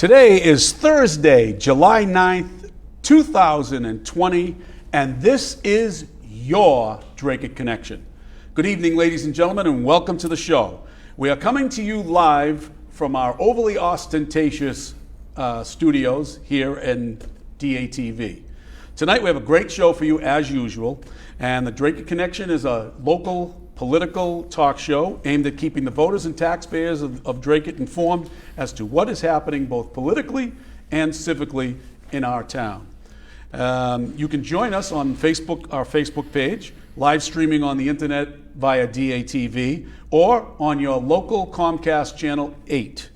Today is Thursday, July 9th, 2020, and this is your Dracut Connection. Good evening, ladies and gentlemen, and welcome to the show. We are coming to you live from our overly ostentatious studios here in DATV. Tonight we have a great show for you as usual, and the Dracut Connection is a local political talk show aimed at keeping the voters and taxpayers of Dracut informed as to what is happening both politically and civically in our town. You can join us on Facebook, our Facebook page, live streaming on the internet via DATV, or on your local Comcast Channel 8.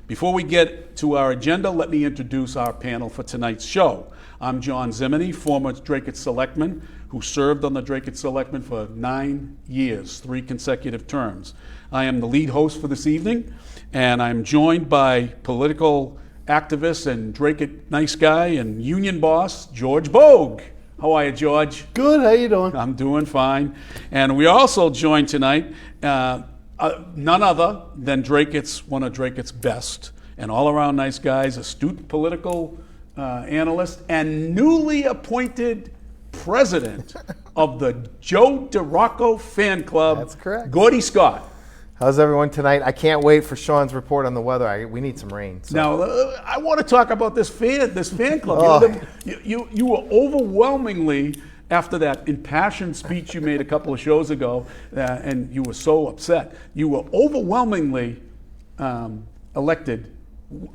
Before we get to our agenda, let me introduce our panel for tonight's show. I'm John Zimini, former Dracut Selectman, who served on the Dracut Selectmen for 9 years, 3 consecutive terms. I am the lead host for this evening, and I'm joined by political activist and Dracut nice guy and union boss, George Bogue. How are you, George? Good, how you doing? I'm doing fine. And we are also joined tonight, none other than one of Dracut's best and all-around nice guys, astute political analyst, and newly appointed president of the Joe DeRocco fan club. That's correct. Gordy Scott. How's everyone tonight? I can't wait for Sean's report on the weather. We need some rain. So. Now, I want to talk about this fan club. You were overwhelmingly, after that impassioned speech you made a couple of shows ago, and you were so upset, you were overwhelmingly elected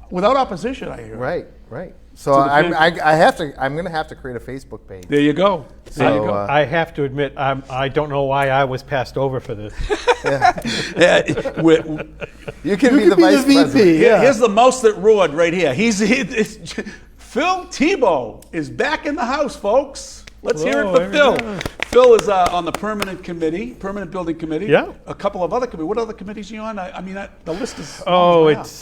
without opposition, I hear. Right. So I'm going to have to create a Facebook page. There you go. I have to admit, I don't know why I was passed over for this. You can be the vice president. Here's the mouse that roared right here. Phil Tebow is back in the house, folks. Let's hear it for Phil. Phil is on the permanent building committee. Yeah. A couple of other committees. What other committees are you on? The list is.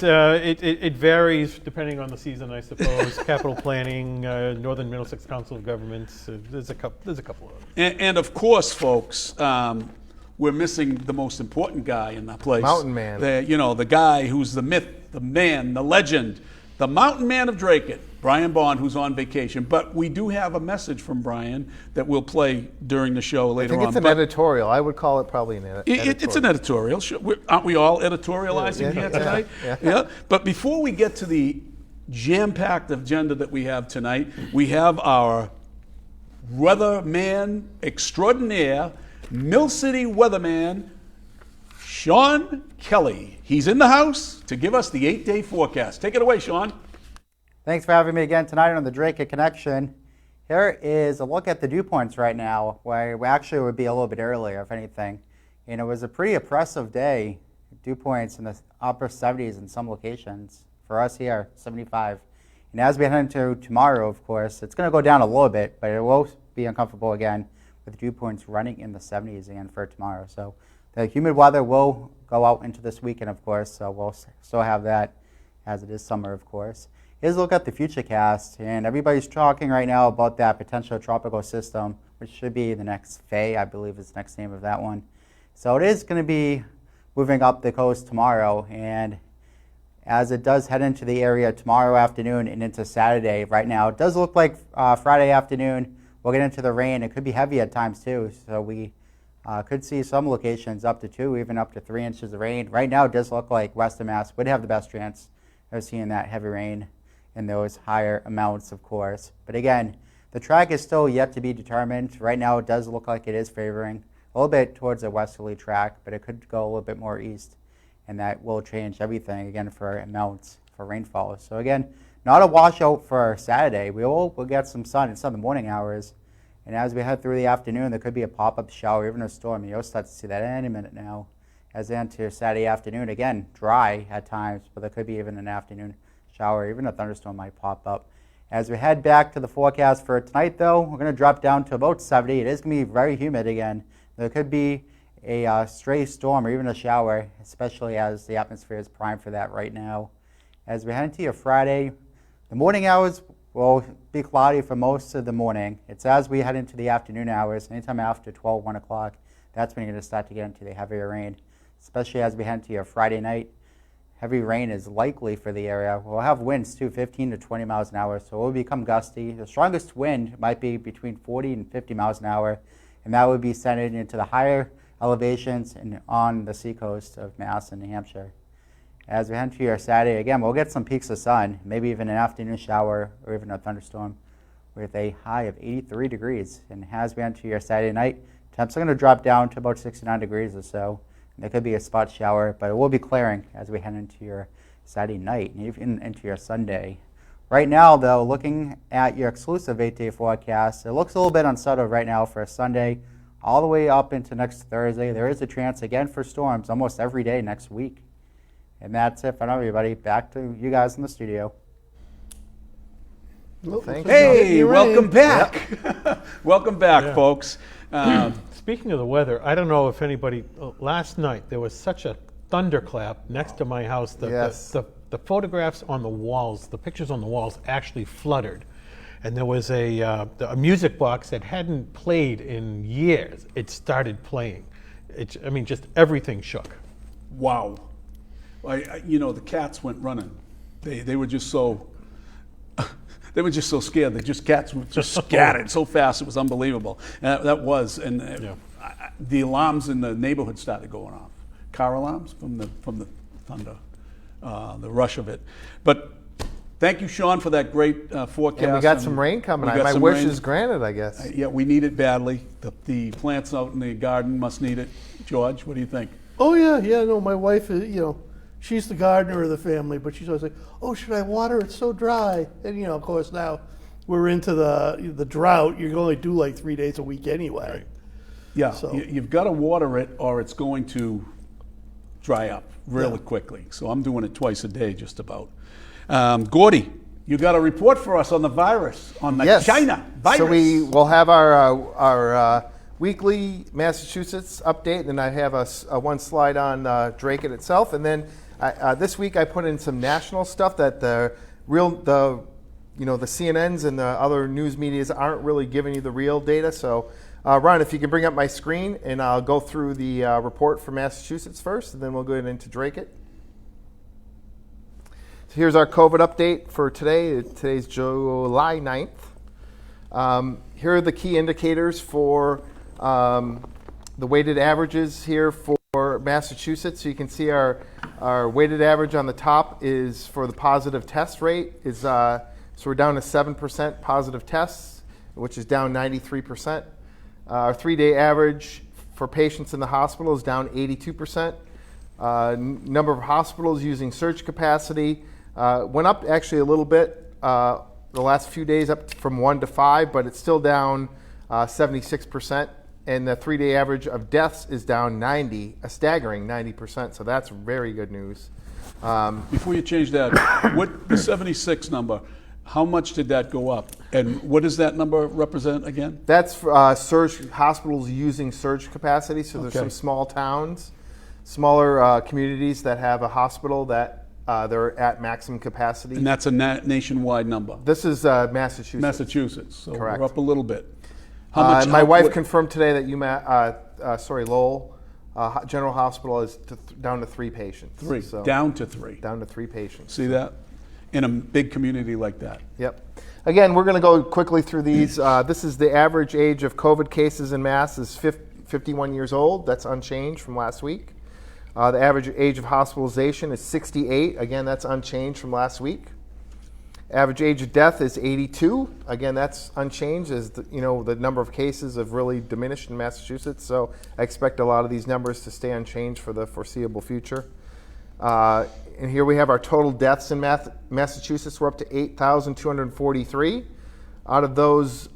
It varies depending on the season, I suppose. Capital Planning, Northern Middlesex Council of Governments. There's a couple of them. And of course, folks, we're missing the most important guy in the place. Mountain Man. The guy who's the myth, the man, the legend, the mountain man of Dracut, Brian Bond, who's on vacation. But we do have a message from Brian that we'll play during the show later on. I think it's an editorial. I would call it probably an editorial. It's an editorial. Aren't we all editorializing here tonight? Yeah. But before we get to the jam-packed agenda that we have tonight, we have our weatherman extraordinaire, Mill City weatherman, Sean Kelly. He's in the house to give us the 8-day forecast. Take it away, Sean. Thanks for having me again tonight on the Dracut Connection. Here is a look at the dew points right now, where we actually would be a little bit earlier, if anything. It was a pretty oppressive day. Dew points in the upper 70s in some locations. For us here, 75. And as we head into tomorrow, of course, it's going to go down a little bit, but it will be uncomfortable again with dew points running in the 70s again for tomorrow. So the humid weather will go out into this weekend, of course, so we'll still have that as it is summer, of course. Here's a look at the futurecast, and everybody's talking right now about that potential tropical system, which should be the next Faye, I believe is the next name of that one. So it is going to be moving up the coast tomorrow, and as it does head into the area tomorrow afternoon and into Saturday, right now it does look like Friday afternoon we'll get into the rain. It could be heavy at times too, so we could see some locations up to 2, even up to 3 inches of rain. Right now it does look like Western Mass would have the best chance of seeing that heavy rain in those higher amounts, of course. But again, the track is still yet to be determined. Right now it does look like it is favoring a little bit towards a westerly track, but it could go a little bit more east, and that will change everything again for amounts for rainfall. So again, not a washout for Saturday. We'll get some sun in some of the morning hours, and as we head through the afternoon, there could be a pop-up shower, even a storm. You'll start to see that any minute now. As into Saturday afternoon, again, dry at times, but there could be even an afternoon shower, even a thunderstorm might pop up. As we head back to the forecast for tonight, though, we're going to drop down to about 70. It is going to be very humid again. There could be a stray storm or even a shower, especially as the atmosphere is primed for that right now. As we head into your Friday, the morning hours will be cloudy for most of the morning. It's as we head into the afternoon hours, anytime after 12, 1 o'clock, that's when you're going to start to get into the heavier rain, especially as we head into your Friday night. Heavy rain is likely for the area. We'll have winds too, 15 to 20 miles an hour, so it will become gusty. The strongest wind might be between 40 and 50 miles an hour, and that would be centered into the higher elevations and on the seacoast of Mass and New Hampshire. As we head to your Saturday, again, we'll get some peaks of sun, maybe even an afternoon shower or even a thunderstorm with a high of 83 degrees. And as we enter your Saturday night, temps are going to drop down to about 69 degrees or so. There could be a spot shower, but it will be clearing as we head into your Saturday night and even into your Sunday. Right now, though, looking at your exclusive 8-day forecast, it looks a little bit unsettled right now for a Sunday all the way up into next Thursday. There is a chance again for storms almost every day next week. And that's it for everybody. Back to you guys in the studio. Well, thanks. Hey, welcome back. Welcome back, folks. Speaking of the weather, I don't know if anybody, last night there was such a thunderclap next to my house. The photographs on the walls, the pictures on the walls actually fluttered. And there was a music box that hadn't played in years. It started playing. Just everything shook. Wow. The cats went running. They were just so they were just so scared. Cats were just scattered so fast. It was unbelievable. The alarms in the neighborhood started going off. Car alarms from the thunder, the rush of it. But thank you, Sean, for that great forecast. And we got some rain coming. My wish is granted, I guess. Yeah, we need it badly. The plants out in the garden must need it. George, what do you think? Oh yeah. No, my wife is, she's the gardener of the family, but she's always like, "Oh, should I water? It's so dry." And of course, now we're into the drought. You can only do like 3 days a week anyway. Right. Yeah, So you've got to water it, or it's going to dry up really quickly. So I'm doing it twice a day, just about. Gordy, you got a report for us on the virus, on the China virus. So we will have our weekly Massachusetts update, and I have a one slide on Dracut itself, and then this week I put in some national stuff that the CNNs and the other news medias aren't really giving you the real data. So Ron, if you can bring up my screen, and I'll go through the report for Massachusetts first, and then we'll go into Dracut. So here's our COVID update for today. Today's July 9th. Here are the key indicators for the weighted averages here for Massachusetts. So you can see our weighted average on the top is for the positive test rate. So we're down to 7% positive tests, which is down 93%. Our 3-day average for patients in the hospital is down 82%. Number of hospitals using surge capacity went up actually a little bit the last few days, up from 1 to 5, but it's still down 76%. And the 3-day average of deaths is down a staggering 90%. So that's very good news. Before you change that, what the 76 number, how much did that go up? And what does that number represent again? That's surge hospitals using surge capacity. So there's some small towns, smaller communities that have a hospital that they're at maximum capacity. And that's a nationwide number. This is Massachusetts. Massachusetts. So Correct. we're up a little bit. How much? My wife confirmed today that Lowell General Hospital is down to 3 patients. 3. So down to 3. Down to 3 patients. See that? In a big community like that. Yep. Again, we're going to go quickly through these. This is the average age of COVID cases in Mass is 51 years old. That's unchanged from last week. The average age of hospitalization is 68. Again, that's unchanged from last week. Average age of death is 82. Again, that's unchanged as the number of cases have really diminished in Massachusetts. So I expect a lot of these numbers to stay unchanged for the foreseeable future. And here we have our total deaths in Massachusetts. We're up to 8,243. Out of those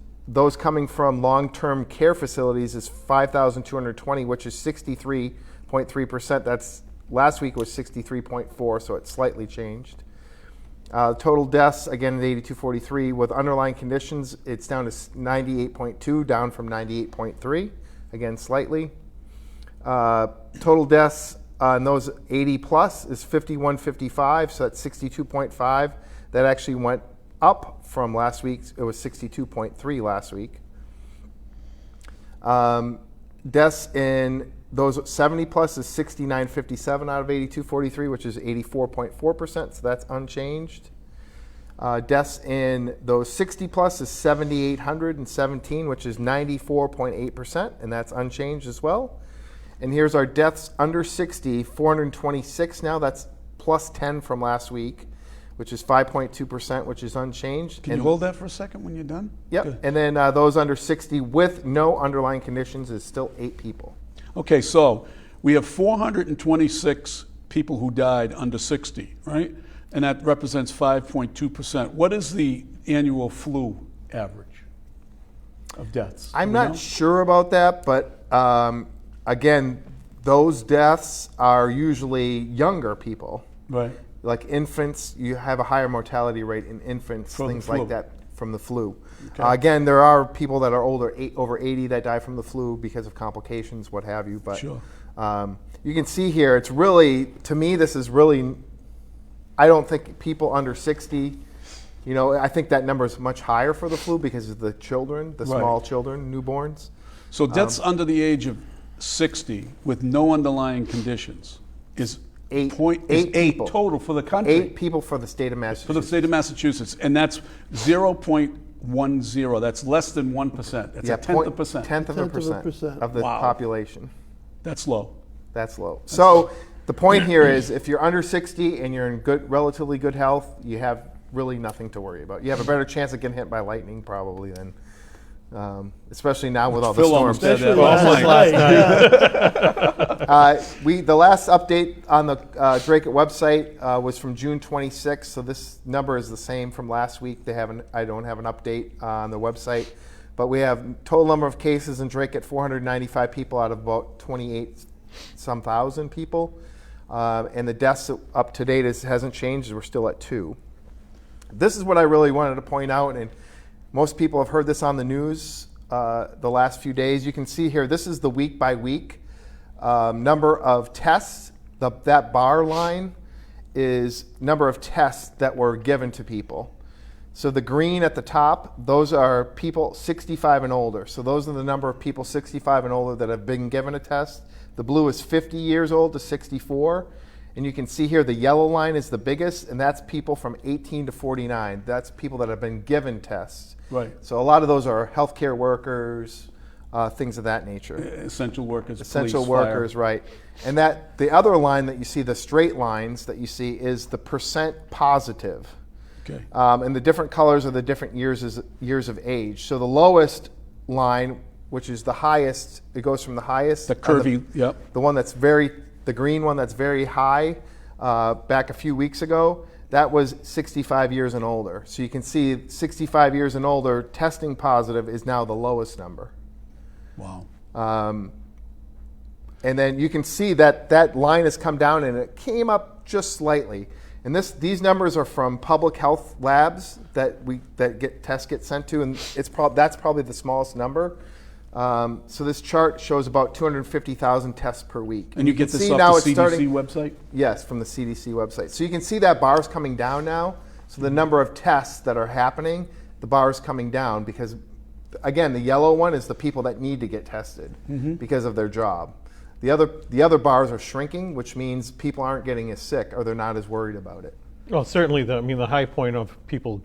coming from long-term care facilities is 5,220, which is 63.3%. That's last week was 63.4, so it's slightly changed. Total deaths, again, at 8,243. With underlying conditions, it's down to 98.2, down from 98.3, again, slightly. Total deaths on those 80 plus is 51.55, so that's 62.5. That actually went up from last week. It was 62.3 last week. Deaths in those 70 plus is 6957 out of 8243, which is 84.4%, so that's unchanged. Deaths in those 60 plus is 7,817, which is 94.8%, and that's unchanged as well. And here's our deaths under 60, 426 now, that's plus 10 from last week, which is 5.2%, which is unchanged. Can you hold that for a second when you're done? Yep. Good. And then those under 60 with no underlying conditions is still 8 people. Okay, so we have 426 people who died under 60, right? And that represents 5.2%. What is the annual flu average of deaths? I'm not sure about that, but again, those deaths are usually younger people. Right. Like infants, you have a higher mortality rate in infants, From the things flu. like that, from the flu. Okay. Again, there are people that are older, over 80, that die from the flu because of complications, what have you. But Sure. You can see here, it's really, to me, this is really, I don't think people under 60, you know, I think that number is much higher for the flu because of the children, the Right. small children, newborns. So deaths under the age of 60 with no underlying conditions is Eight eight people. total for the country. 8 people for the state of Massachusetts. For the state of Massachusetts, and that's 0.10. That's less than 1%. That's a tenth of a percent. Tenth of a percent of the Wow. population. That's low. That's low. So the point here is, if you're under 60 and you're in good, relatively good health, you have really nothing to worry about. You have a better chance of getting hit by lightning probably than, especially now with all the Phil storms. almost said that Especially last night. yeah. The last update on the Dracut website was from June 26th, so this number is the same from last week. I don't have an update on the website, but we have total number of cases in Dracut, 495 people out of about 28-some thousand people, and the deaths up to date hasn't changed. We're still at 2. This is what I really wanted to point out, and most people have heard this on the news the last few days. You can see here, this is the week by week number of tests. That bar line is number of tests that were given to people. So the green at the top, those are people 65 and older. So those are the number of people 65 and older that have been given a test. The blue is 50 years old to 64. And you can see here the yellow line is the biggest, and that's people from 18 to 49. That's people that have been given tests. Right. So a lot of those are healthcare workers, things of that nature. Essential workers, Essential police, workers, fire. right. And that the other line that you see, the straight lines that you see, is the percent positive. Okay. And the different colors are the different years of age. So the lowest line, which is the highest, it goes from the highest. The curvy, yep. The one that's the green one that's very high, back a few weeks ago, that was 65 years and older. So you can see 65 years and older testing positive is now the lowest number. Wow. And then you can see that line has come down, and it came up just slightly. And these numbers are from public health labs that tests get sent to, and that's probably the smallest number. So this chart shows about 250,000 tests per week. And you get this see off now the it's CDC website? Yes, from the CDC website. So you can see that bar is coming down now. So the number of tests that are happening, the bar is coming down because, again, the yellow one is the people that need to get tested because of their job. The other bars are shrinking, which means people aren't getting as sick or they're not as worried about it. Well, certainly, the high point of people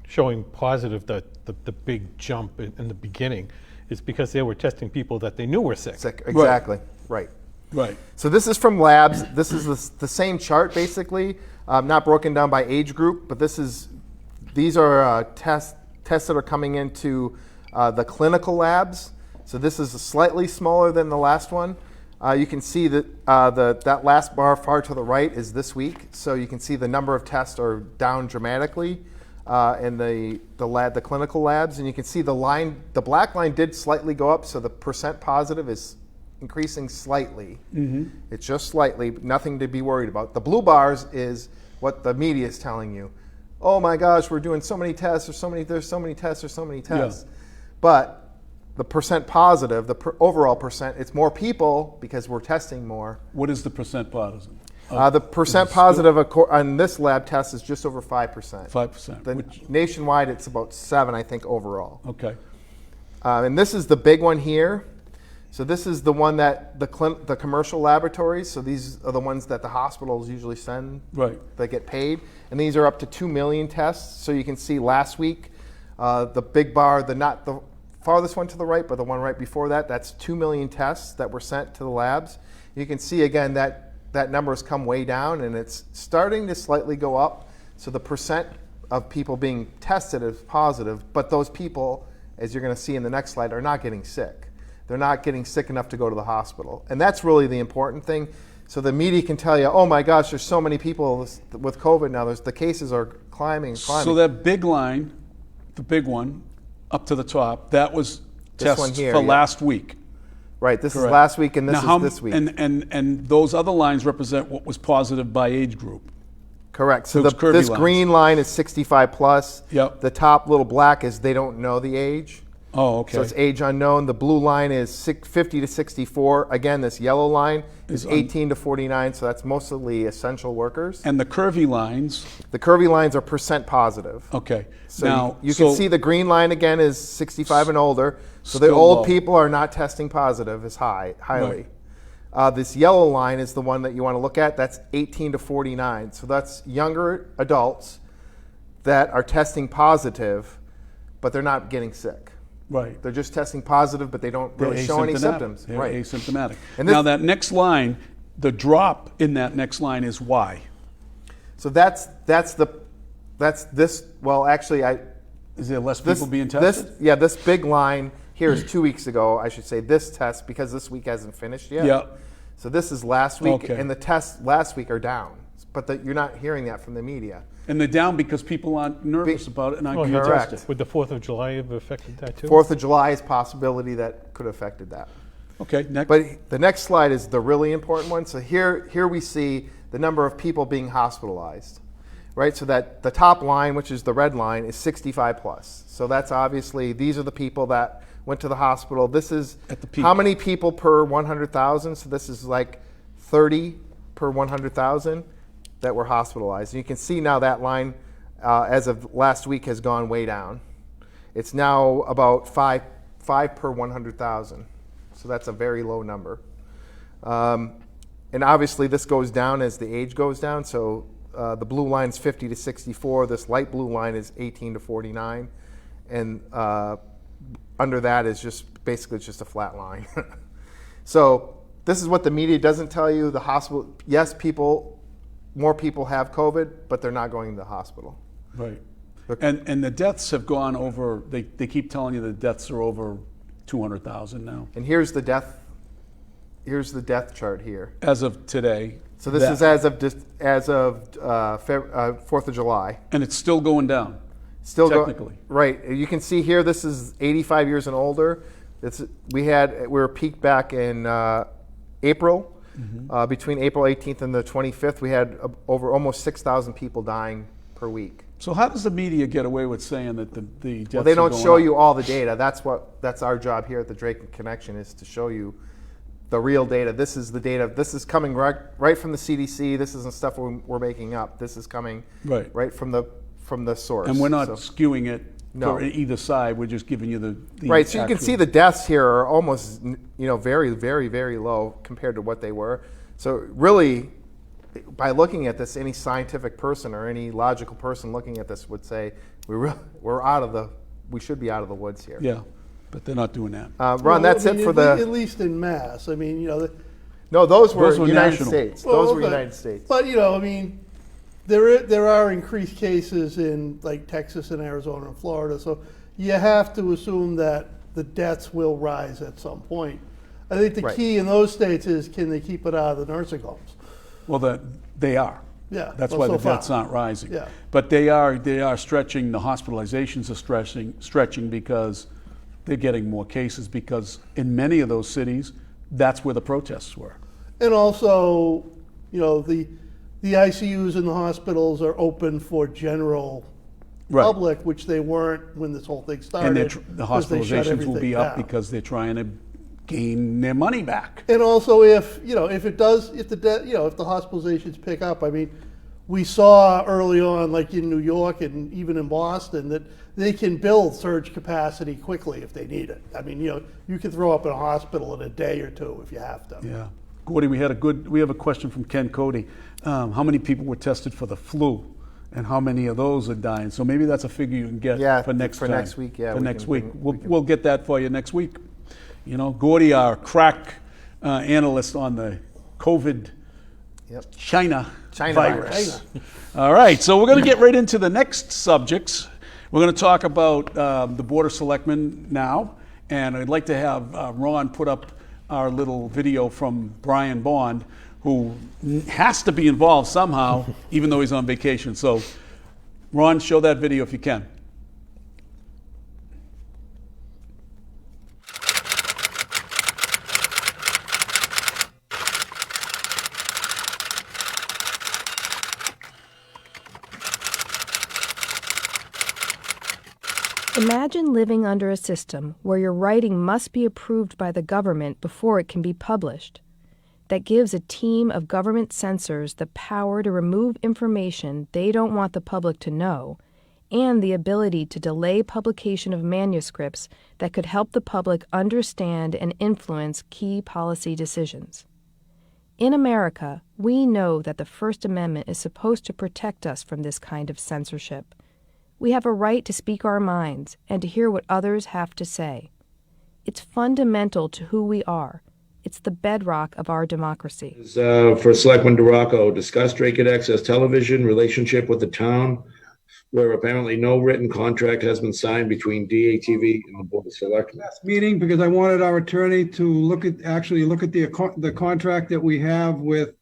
showing positive, the big jump in the beginning, is because they were testing people that they knew were sick. Exactly, right. Right. So this is from labs. This is the same chart, basically, not broken down by age group, but these are tests that are coming into the clinical labs. So this is slightly smaller than the last one. You can see that that last bar far to the right is this week. So you can see the number of tests are down dramatically in the clinical labs, and you can see the black line did slightly go up. So the percent positive is increasing slightly. It's just slightly, nothing to be worried about. The blue bars is what the media is telling you. Oh my gosh, we're doing so many tests, there's so many tests. Yeah. But the percent positive, overall percent, it's more people because we're testing more. What is the percent positive? The percent positive on this lab test is just over 5%. 5%. Nationwide, it's about 7%, I think, overall. Okay. And this is the big one here. So this is the one that the commercial laboratories, so these are the ones that the hospitals usually send that get paid. And these are up to 2 million tests. So you can see last week, the big bar, not the farthest one to the right, but the one right before that, that's 2 million tests that were sent to the labs. You can see again that number has come way down and it's starting to slightly go up. So the percent of people being tested is positive, but those people, as you're going to see in the next slide, are not getting sick. They're not getting sick enough to go to the hospital. And that's really the important thing. So the media can tell you, oh my gosh, there's so many people with COVID now. The cases are climbing. So that big line, the big one, up to the top, that was tests here, for last week. Right, this is last week and this is this week. And those other lines represent what was positive by age group. Correct. So this green line is 65 plus. Yep. The top little black is they don't know the age. Oh, okay. So it's age unknown. The blue line is 50 to 64. Again, this yellow line is 18 to 49, so that's mostly essential workers. And the curvy lines? The curvy lines are percent positive. Okay. So now, you can see the green line again is 65 and older. So the old people are not testing positive as highly. Right. This yellow line is the one that you want to look at. That's 18 to 49. So that's younger adults that are testing positive, but they're not getting sick. Right. They're just testing positive, but they don't really show any symptoms. They're right. asymptomatic. And now that next line, the drop in that next line is why? So that's this. Well, actually, is there less people being tested? This big line here is 2 weeks ago. I should say this test because this week hasn't finished yet. Yeah. So this is last week, and the tests last week are down, but you're not hearing that from the media. And they're down because people aren't nervous about it and aren't getting tested. Would the 4th of July have affected that too? 4th of July is a possibility that could have affected that. Okay, next. But the next slide is the really important one. So here we see the number of people being hospitalized, right? So that the top line, which is the red line, is 65 plus. So that's obviously, these are the people that went to the hospital. This is at the peak. How many people per 100,000? So this is like 30 per 100,000 that were hospitalized. And you can see now that line, as of last week, has gone way down. It's now about five per 100,000. So that's a very low number. And obviously this goes down as the age goes down. So the blue line is 50 to 64. This light blue line is 18 to 49. And under that is just basically it's just a flat line. So this is what the media doesn't tell you. The hospital, yes, more people have COVID, but they're not going to the hospital. Right. And the deaths have gone over, they keep telling you the deaths are over 200,000 now. And here's the death chart here. As of today. So this is as of 4th of July. And it's still going down. Still technically. Right. You can see here this is 85 years and older. We were peaked back in April. Mm-hmm. Between April 18th and the 25th, we had over almost 6,000 people dying per week. So how does the media get away with saying that the deaths Well, they don't show up? you all the data. That's our job here at the Dracut Connection, is to show you the real data. This is the data. This is coming right from the CDC. This isn't stuff we're making up. This is coming right from the source. And we're not skewing it for either side. We're just giving you the right. So you can see the deaths here are almost very, very, very low compared to what they were. So really, by looking at this, any scientific person or any logical person looking at this would say we should be out of the woods here. Yeah, but they're not doing that. Ron, that's it for at least in mass. I mean, no, those were United national. States. Those were United States. But I mean, there are increased cases in like Texas and Arizona and Florida, so you have to assume that the deaths will rise at some point. I think the key in those states is, can they keep it out of the nursing homes? Well, they are. Yeah, that's why the deaths aren't rising. Yeah. But they are stretching. The hospitalizations are stretching because they're getting more cases, because in many of those cities, that's where the protests were. And also, the ICUs in the hospitals are open for general public, which they weren't when this whole thing started. And the hospitalizations will be up because they're trying to gain their money back. And also, if the hospitalizations pick up, I mean, we saw early on, like in New York and even in Boston, that they can build surge capacity quickly if they need it. I mean, you can throw up a hospital in a day or two if you have to. Yeah. Gordy, we have a question from Ken Cody. How many people were tested for the flu? And how many of those are dying? So maybe that's a figure you can get for next week. Yeah, for next week. We'll get that for you next week. Gordy, our crack analyst on the COVID China virus. All right, so we're going to get right into the next subjects. We're going to talk about the Board of Selectmen now, and I'd like to have Ron put up our little video from Brian Bond, who has to be involved somehow, even though he's on vacation. So, Ron, show that video if you can. Imagine living under a system where your writing must be approved by the government before it can be published. That gives a team of government censors the power to remove information they don't want the public to know, and the ability to delay publication of manuscripts that could help the public understand and influence key policy decisions. In America, we know that the First Amendment is supposed to protect us from this kind of censorship. We have a right to speak our minds and to hear what others have to say. It's fundamental to who we are. It's the bedrock of our democracy. For Selectman Dracut, discuss Dracut Access Television relationship with the town, where apparently no written contract has been signed between DATV and the Board of Selectmen. Last meeting, because I wanted our attorney to look at the contract that we have with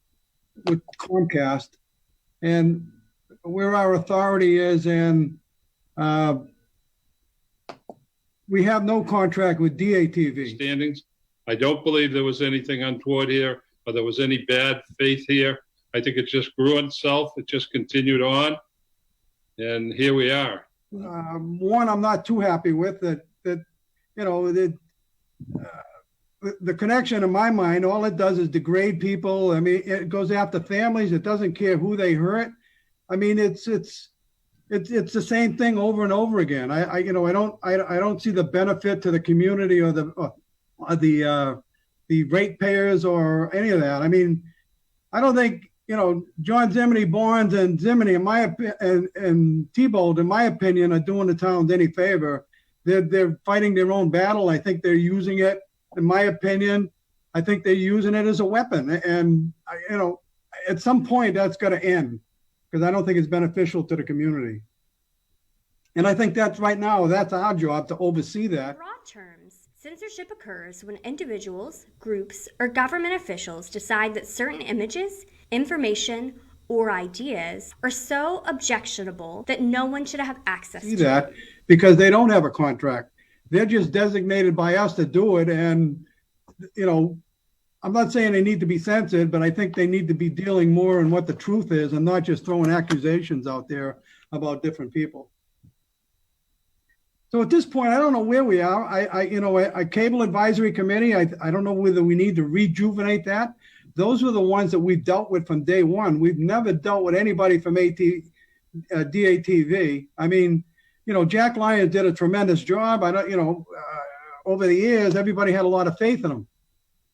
Comcast and where our authority is, and we have no contract with DATV. Standings. I don't believe there was anything untoward here or there was any bad faith here. I think it just grew on itself. It just continued on. And here we are. One, I'm not too happy with the connection, in my mind, all it does is degrade people. I mean, it goes after families. It doesn't care who they hurt. I mean, it's the same thing over and over again. I don't see the benefit to the community or the ratepayers or any of that. I mean, I don't think, John Zimini, Barnes, and Zimini, and Thibault, in my opinion, are doing the towns any favor. They're fighting their own battle. I think they're using it, in my opinion, I think they're using it as a weapon. And, at some point that's got to end, because I don't think it's beneficial to the community. And I think that's right now, that's our job to oversee that. In broad terms, censorship occurs when individuals, groups, or government officials decide that certain images, information, or ideas are so objectionable that no one should have access to that, because they don't have a contract. They're just designated by us to do it. And, I'm not saying they need to be censored, but I think they need to be dealing more in what the truth is and not just throwing accusations out there about different people. So at this point, I don't know where we are. A cable advisory committee, I don't know whether we need to rejuvenate that. Those were the ones that we've dealt with from day one. We've never dealt with anybody from DATV. I mean, Jack Lyons did a tremendous job. Over the years, everybody had a lot of faith in him.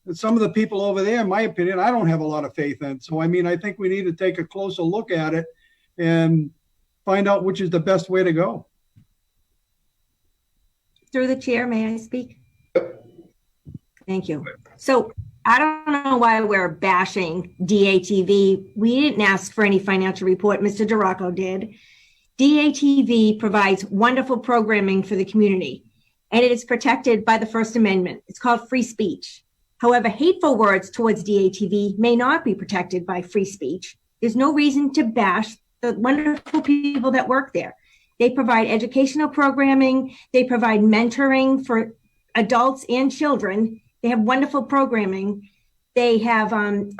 And some of the people over there, in my opinion, I don't have a lot of faith in. So, I think we need to take a closer look at it and find out which is the best way to go. Through the chair, may I speak? Thank you. So I don't know why we're bashing DATV. We didn't ask for any financial report. Mr. Dracut did. DATV provides wonderful programming for the community, and it is protected by the First Amendment. It's called free speech. However, hateful words towards DATV may not be protected by free speech. There's no reason to bash the wonderful people that work there. They provide educational programming. They provide mentoring for adults and children. They have wonderful programming. They have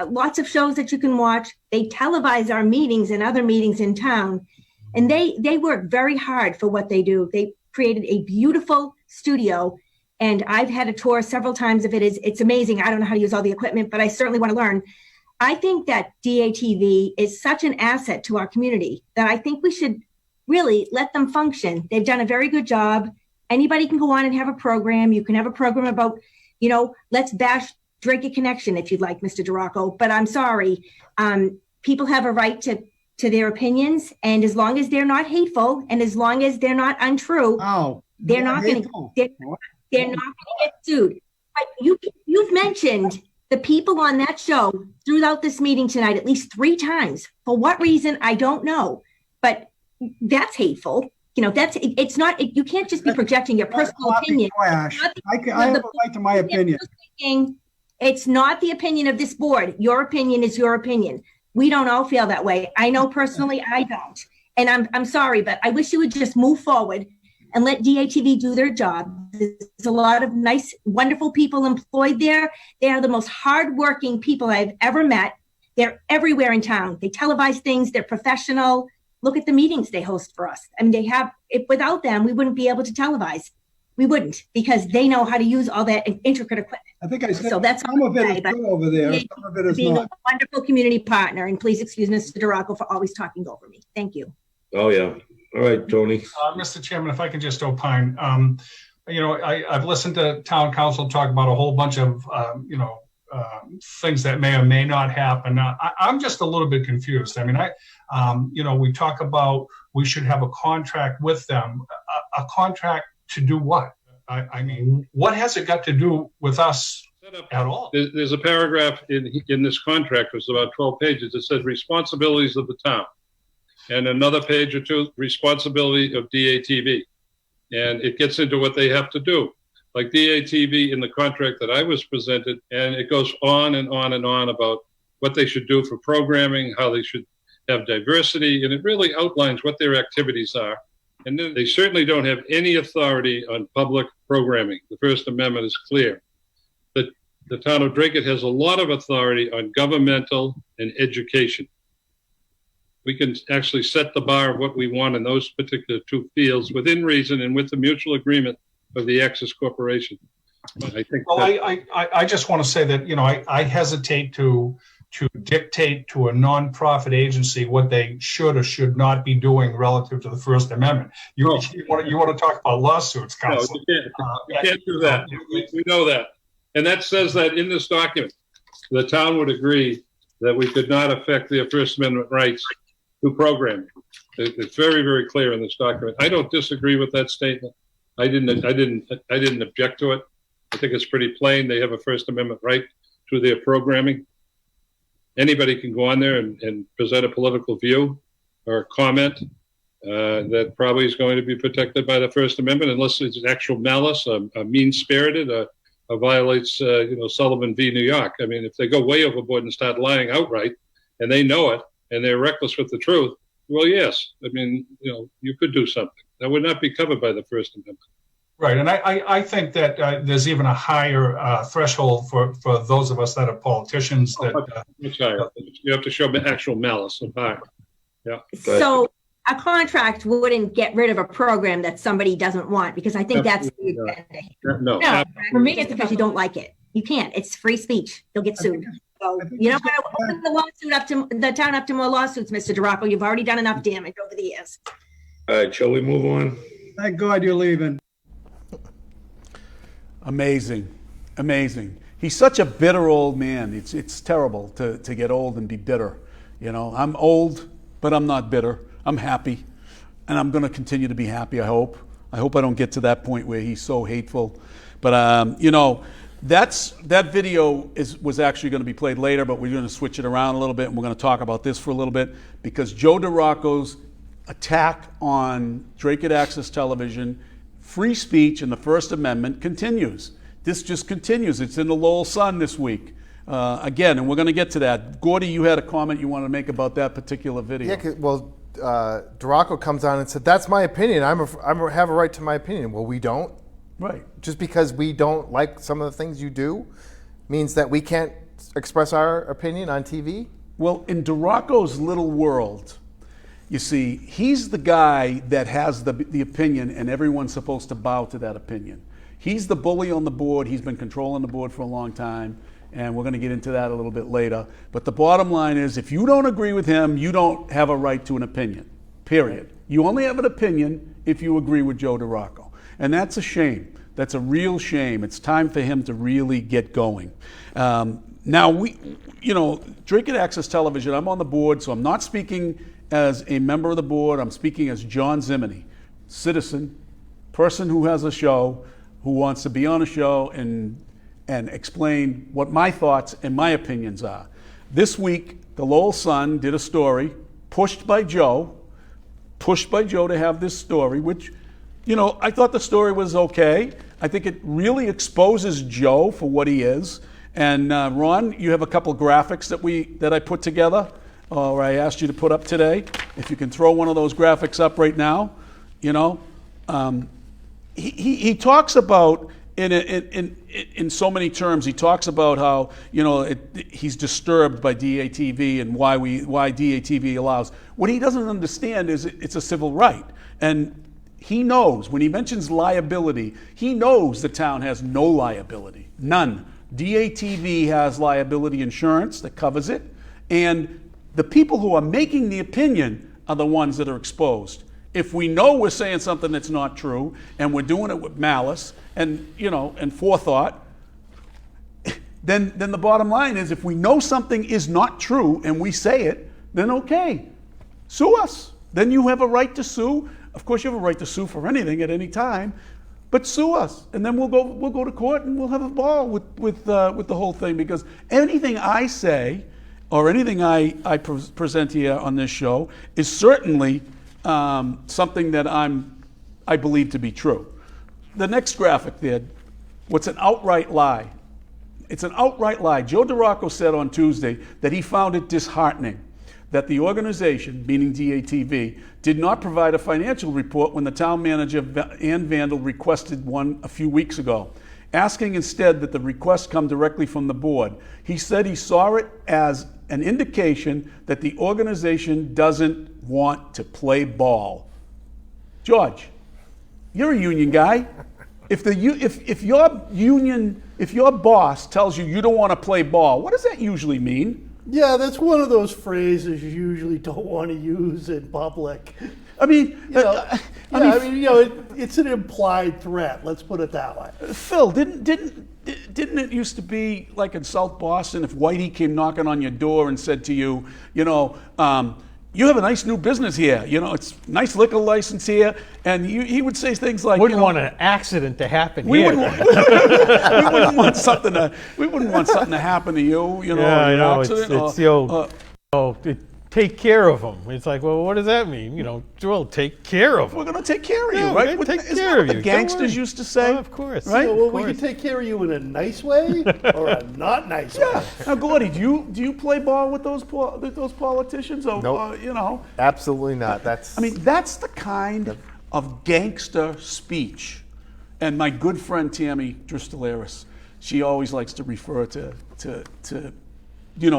lots of shows that you can watch. They televise our meetings and other meetings in town. And they work very hard for what they do. They created a beautiful studio. And I've had a tour several times of it. It's amazing. I don't know how to use all the equipment, but I certainly want to learn. I think that DATV is such an asset to our community that I think we should really let them function. They've done a very good job. Anybody can go on and have a program. You can have a program about, let's bash Dracut Connection if you'd like, Mr. Draco. But I'm sorry, people have a right to their opinions, and as long as they're not hateful and as long as they're not untrue, they're not going to get sued. But you've mentioned the people on that show throughout this meeting tonight at least 3 times. For what reason, I don't know. But that's hateful. It's not. You can't just be projecting your personal opinion. I have a right to my opinion. It's not the opinion of this board. Your opinion is your opinion. We don't all feel that way. I know personally I don't. And I'm sorry, but I wish you would just move forward and let DATV do their job. There's a lot of nice, wonderful people employed there. They are the most hardworking people I've ever met. They're everywhere in town. They televise things. They're professional. Look at the meetings they host for us. I mean, without them, we wouldn't be able to televise. We wouldn't, because they know how to use all that intricate equipment. I think I said so that's some of it is good over there. Some of it is being not. a wonderful community partner. And please excuse Mr. Duraco for always talking over me. Thank you. Oh, yeah. All right, Tony. Mr. Chairman, if I could just opine, I've listened to town council talk about a whole bunch of, things that may or may not happen. I'm just a little bit confused. I mean, we talk about we should have a contract with them. A contract to do what? I mean, what has it got to do with us at all? There's a paragraph in this contract, it's about 12 pages, that says responsibilities of the town. And another page or two, responsibility of DATV. And it gets into what they have to do. Like DATV in the contract that I was presented, and it goes on and on and on about what they should do for programming, how they should have diversity, and it really outlines what their activities are. And then they certainly don't have any authority on public programming. The First Amendment is clear. The town of Dracut has a lot of authority on governmental and education. We can actually set the bar of what we want in those particular 2 fields within reason and with the mutual agreement of the Access Corporation. I think. Well, I just want to say that I hesitate to dictate to a nonprofit agency what they should or should not be doing relative to the First Amendment. You want to talk about lawsuits, Council? No, you can't do that. We know that, and that says that in this document, the town would agree that we could not affect their First Amendment rights to programming. It's very, very clear in this document. I don't disagree with that statement. I didn't object to it. I think it's pretty plain. They have a First Amendment right to their programming. Anybody can go on there and present a political view or a comment that probably is going to be protected by the First Amendment, unless it's actual malice, a mean-spirited, violates Sullivan v. New York. I mean, if they go way overboard and start lying outright, and they know it, and they're reckless with the truth, well, yes. I mean, you could do something. That would not be covered by the First Amendment. Right, and I think that there's even a higher threshold for those of us that are politicians. You have to show actual malice and harm. Yeah. So a contract wouldn't get rid of a program that somebody doesn't want, because I think that's no. For me, it's because you don't like it. You can't. It's free speech. You'll get sued. So you don't want to open the lawsuit up to the town up to more lawsuits, Mr. Duraco. You've already done enough damage over the years. All right, shall we move on? Thank God you're leaving. Amazing. He's such a bitter old man. It's terrible to get old and be bitter. I'm old, but I'm not bitter. I'm happy, and I'm going to continue to be happy, I hope. I don't get to that point where he's so hateful. But, that video was actually going to be played later, but we're going to switch it around a little bit, and we're going to talk about this for a little bit, because Joe Duraco's attack on Dracut Access Television, free speech, and the First Amendment continues. This just continues. It's in the Lowell Sun this week. Again, and we're going to get to that. Gordy, you had a comment you wanted to make about that particular video. Yeah, well, Duraco comes on and said, "That's my opinion. I have a right to my opinion." Well, we don't. Right. Just because we don't like some of the things you do means that we can't express our opinion on TV? Well, in Duraco's little world, you see, he's the guy that has the opinion, and everyone's supposed to bow to that opinion. He's the bully on the board. He's been controlling the board for a long time. and we're going to get into that a little bit later. But the bottom line is, if you don't agree with him, you don't have a right to an opinion, period. You only have an opinion if you agree with Joe DeRocco. And that's a shame. That's a real shame. It's time for him to really get going. Now, Dracut Access Television, I'm on the board, so I'm not speaking as a member of the board. I'm speaking as John Zimini, citizen, person who has a show, who wants to be on a show and explain what my thoughts and my opinions are. This week, the Lowell Sun did a story pushed by Joe to have this story, which, I thought the story was okay. I think it really exposes Joe for what he is. And Ron, you have a couple graphics that I put together, or I asked you to put up today. If you can throw one of those graphics up right now, he talks about in so many terms. He talks about how he's disturbed by DATV and why DATV allows. What he doesn't understand is it's a civil right, and he knows when he mentions liability, he knows the town has no liability, none. DATV has liability insurance that covers it, and the people who are making the opinion are the ones that are exposed. If we know we're saying something that's not true, and we're doing it with malice and and forethought, then the bottom line is, if we know something is not true and we say it, then okay, sue us. Then you have a right to sue. Of course, you have a right to sue for anything at any time. But sue us, and then we'll go to court, and we'll have a ball with the whole thing. Because anything I say, or anything I present here on this show, is certainly something that I believe to be true. The next graphic there, what's an outright lie? It's an outright lie. Joe DeRocco said on Tuesday that he found it disheartening that the organization, meaning DATV, did not provide a financial report when the town manager, Ann Vandal, requested one a few weeks ago, asking instead that the request come directly from the board. He said he saw it as an indication that the organization doesn't want to play ball. George, you're a union guy. If your boss tells you don't want to play ball, what does that usually mean? Yeah, that's one of those phrases you usually don't want to use in public. I mean, it's an implied threat. Let's put it that way. Phil, didn't it used to be like in South Boston, if Whitey came knocking on your door and said to you, you have a nice new business here. It's nice liquor license here, and he would say things like, "Wouldn't want an accident to happen we here." We wouldn't want something to happen to you. Take care of them. It's like, well, what does that mean? Well, take care of them. We're going to take care of you, right? Take care of you. The gangsters used to say. Oh, of course. Right? Well, we can take care of you in a nice way or a not nice way. Now, Gordy, do you play ball with those politicians? Or, nope. Absolutely not. That's the kind of gangster speech. And my good friend Tammy Dristolaris, she always likes to refer to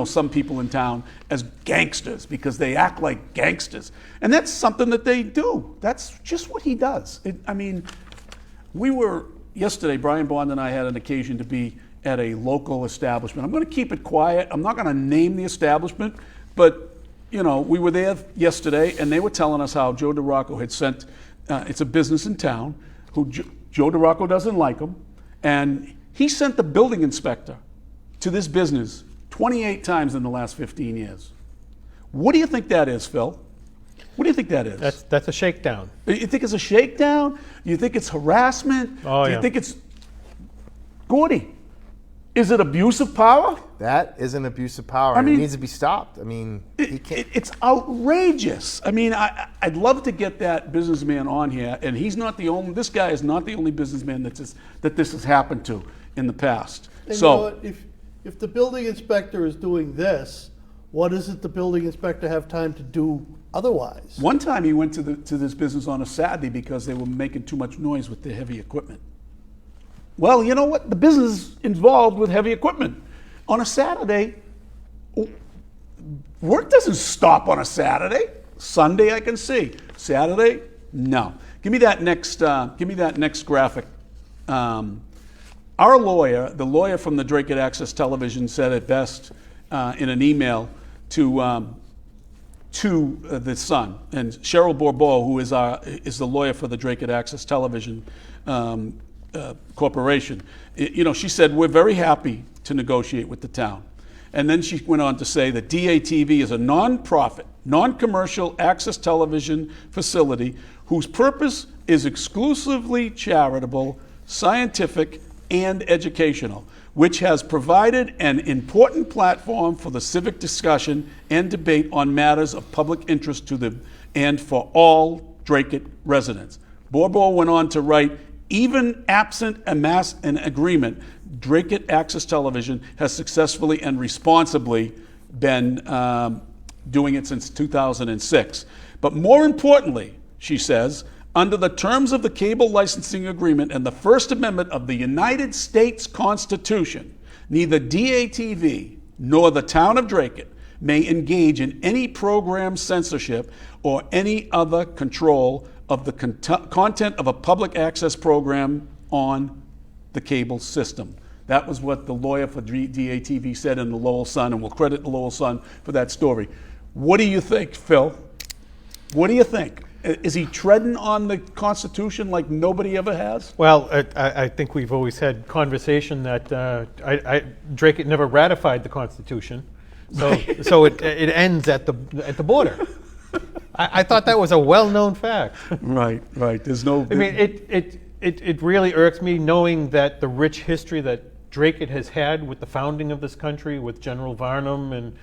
some people in town as gangsters because they act like gangsters. And that's something that they do. That's just what he does. We were, yesterday, Brian Bond and I had an occasion to be at a local establishment. I'm going to keep it quiet. I'm not going to name the establishment, but, we were there yesterday, and they were telling us how Joe DeRocco had sent, it's a business in town, who Joe DeRocco doesn't like him, and he sent the building inspector to this business 28 times in the last 15 years. What do you think that is, Phil? What do you think that is? That's a shakedown. You think it's a shakedown? Do you think it's harassment? Oh, do you think it's... Gordy, is it abuse of power? That is an abuse of power. It needs to be stopped. He can't. It's outrageous. I'd love to get that businessman on here, and this guy is not the only businessman that this has happened to in the past. And if the building inspector is doing this, what does the building inspector have time to do otherwise? One time he went to this business on a Saturday because they were making too much noise with their heavy equipment. Well, you know what? The business is involved with heavy equipment. On a Saturday, work doesn't stop on a Saturday. Sunday I can see. Saturday, no. Give me that next graphic. Our lawyer, the lawyer from the Dracut Access Television, said it best in an email to the Sun. And Cheryl Bourbeau, who is the lawyer for the Dracut Access Television Corporation, she said, we're very happy to negotiate with the town. And then she went on to say that DATV is a non-profit, non-commercial access television facility whose purpose is exclusively charitable, scientific, and educational, which has provided an important platform for the civic discussion and debate on matters of public interest to them and for all Dracut residents. Bourbeau went on to write, even absent an agreement, Dracut Access Television has successfully and responsibly been doing it since 2006. But more importantly, she says, under the terms of the cable licensing agreement and the First Amendment of the United States Constitution, neither DATV nor the town of Dracut may engage in any program censorship or any other control of the content of a public access program on the cable system. That was what the lawyer for DATV said in the Lowell Sun, and we'll credit the Lowell Sun for that story. What do you think, Phil? What do you think? Is he treading on the Constitution like nobody ever has? Well, I think we've always had conversation that Dracut never ratified the Constitution, so it ends at the border. I thought that was a well-known fact. Right. There's no. I mean, it really irks me knowing that the rich history that Dracut has had with the founding of this country, with General Varnum and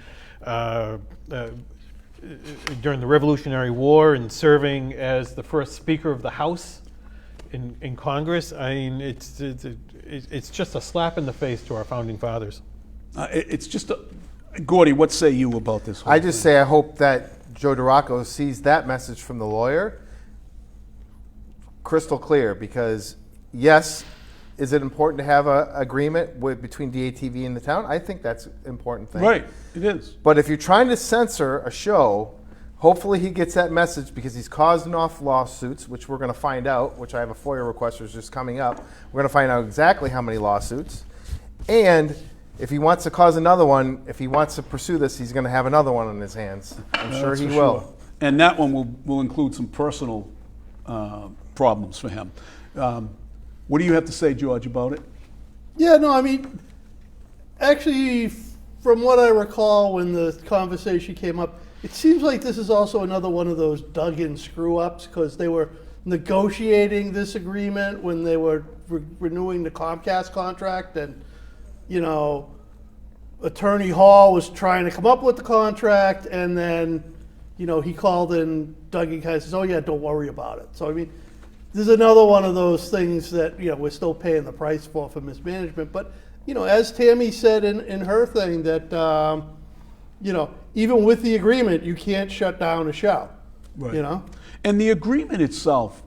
during the Revolutionary War and serving as the first Speaker of the House in Congress. I mean, it's just a slap in the face to our founding fathers. It's just Gordy, what say you about this whole I just say I hope that Joe Dracut sees that message from the lawyer crystal clear, because yes, is it important to have an agreement between DATV and the town? I think that's an important thing. Right, it is. But if you're trying to censor a show, hopefully he gets that message, because he's caused enough lawsuits, which we're going to find out, which I have a FOIA request that's just coming up. We're going to find out exactly how many lawsuits. And if he wants to cause another one, if he wants to pursue this, he's going to have another one on his hands. I'm sure he will. Sure. And that one will include some personal problems for him. What do you have to say, George, about it? Yeah, no, I mean, actually, from what I recall when the conversation came up, it seems like this is also another one of those dug-in screw-ups, because they were negotiating this agreement when they were renewing the Comcast contract, and, Attorney Hall was trying to come up with the contract, and then, he called in Doug and kind of says, oh yeah, don't worry about it. So, I mean, there's another one of those things that, we're still paying the price for mismanagement. But, as Tammy said in her thing, that, even with the agreement, you can't shut down a show, right. And the agreement itself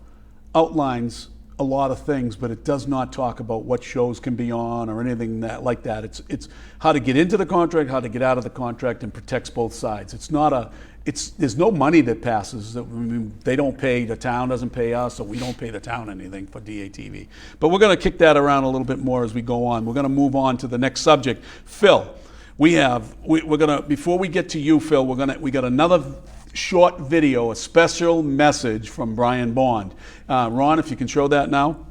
outlines a lot of things, but it does not talk about what shows can be on or anything like that. It's how to get into the contract, how to get out of the contract, and protects both sides. There's no money that passes. They don't pay, the town doesn't pay us, or we don't pay the town anything for DATV. But we're going to kick that around a little bit more as we go on. We're going to move on to the next subject. Phil, before we get to you, Phil, we got another short video, a special message from Brian Bond. Ron, if you can show that now.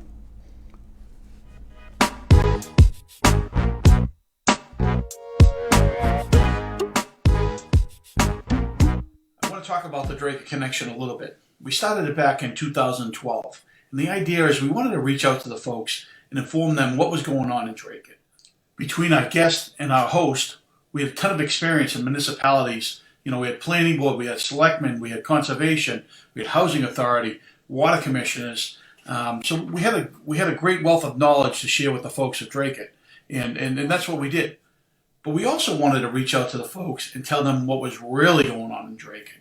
Talk about the Dracut Connection a little bit. We started it back in 2012, and the idea is we wanted to reach out to the folks and inform them what was going on in Dracut. Between our guest and our host, we had a ton of experience in municipalities. We had planning board, we had selectmen, we had conservation, we had housing authority, water commissioners. So we had a great wealth of knowledge to share with the folks at Dracut, and that's what we did. But we also wanted to reach out to the folks and tell them what was really going on in Dracut.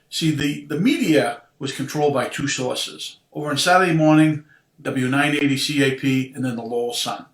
See, the media was controlled by two sources. Over on Saturday morning, W980 CAP, and then the Lowell Sun.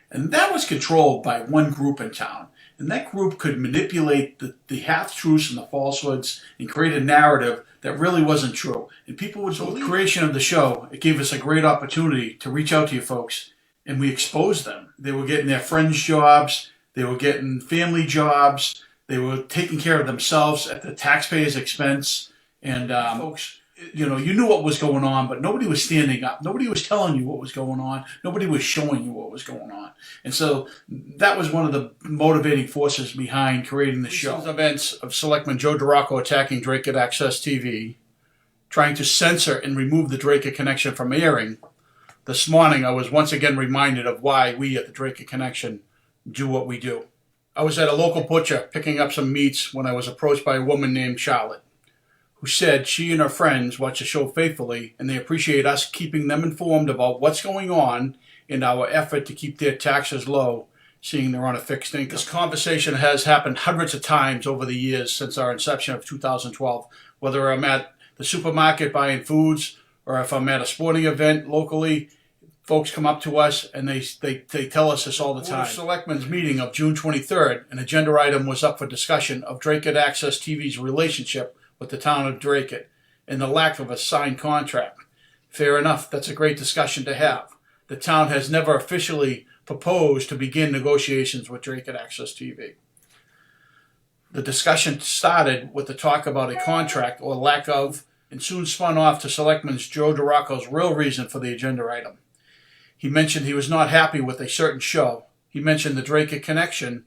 And that was controlled by one group in town. And that group could manipulate the half-truths and the falsehoods and create a narrative that really wasn't true. And people would believe. So the creation of the show, it gave us a great opportunity to reach out to you folks and we exposed them. They were getting their friends' jobs. They were getting family jobs. They were taking care of themselves at the taxpayers' expense. And folks, you knew what was going on, but nobody was standing up. Nobody was telling you what was going on. Nobody was showing you what was going on. And so that was one of the motivating forces behind creating the show. Events of Selectman Joe Dracut attacking Dracut Access TV, trying to censor and remove the Dracut Connection from airing. This morning, I was once again reminded of why we at the Dracut Connection do what we do. I was at a local butcher picking up some meats when I was approached by a woman named Charlotte, who said she and her friends watch the show faithfully and they appreciate us keeping them informed about what's going on in our effort to keep their taxes low, seeing they're on a fixed income. This conversation has happened hundreds of times over the years since our inception of 2012, whether I'm at the supermarket buying foods or if I'm at a sporting event locally. Folks come up to us and they tell us this all the time. The Selectmen's meeting of June 23rd, an agenda item was up for discussion of Dracut Access TV's relationship with the town of Dracut and the lack of a signed contract. Fair enough, that's a great discussion to have. The town has never officially proposed to begin negotiations with Dracut Access TV. The discussion started with the talk about a contract or lack of, and soon spun off to Selectman Joe Dracut's real reason for the agenda item. He mentioned he was not happy with a certain show. He mentioned the Dracut Connection.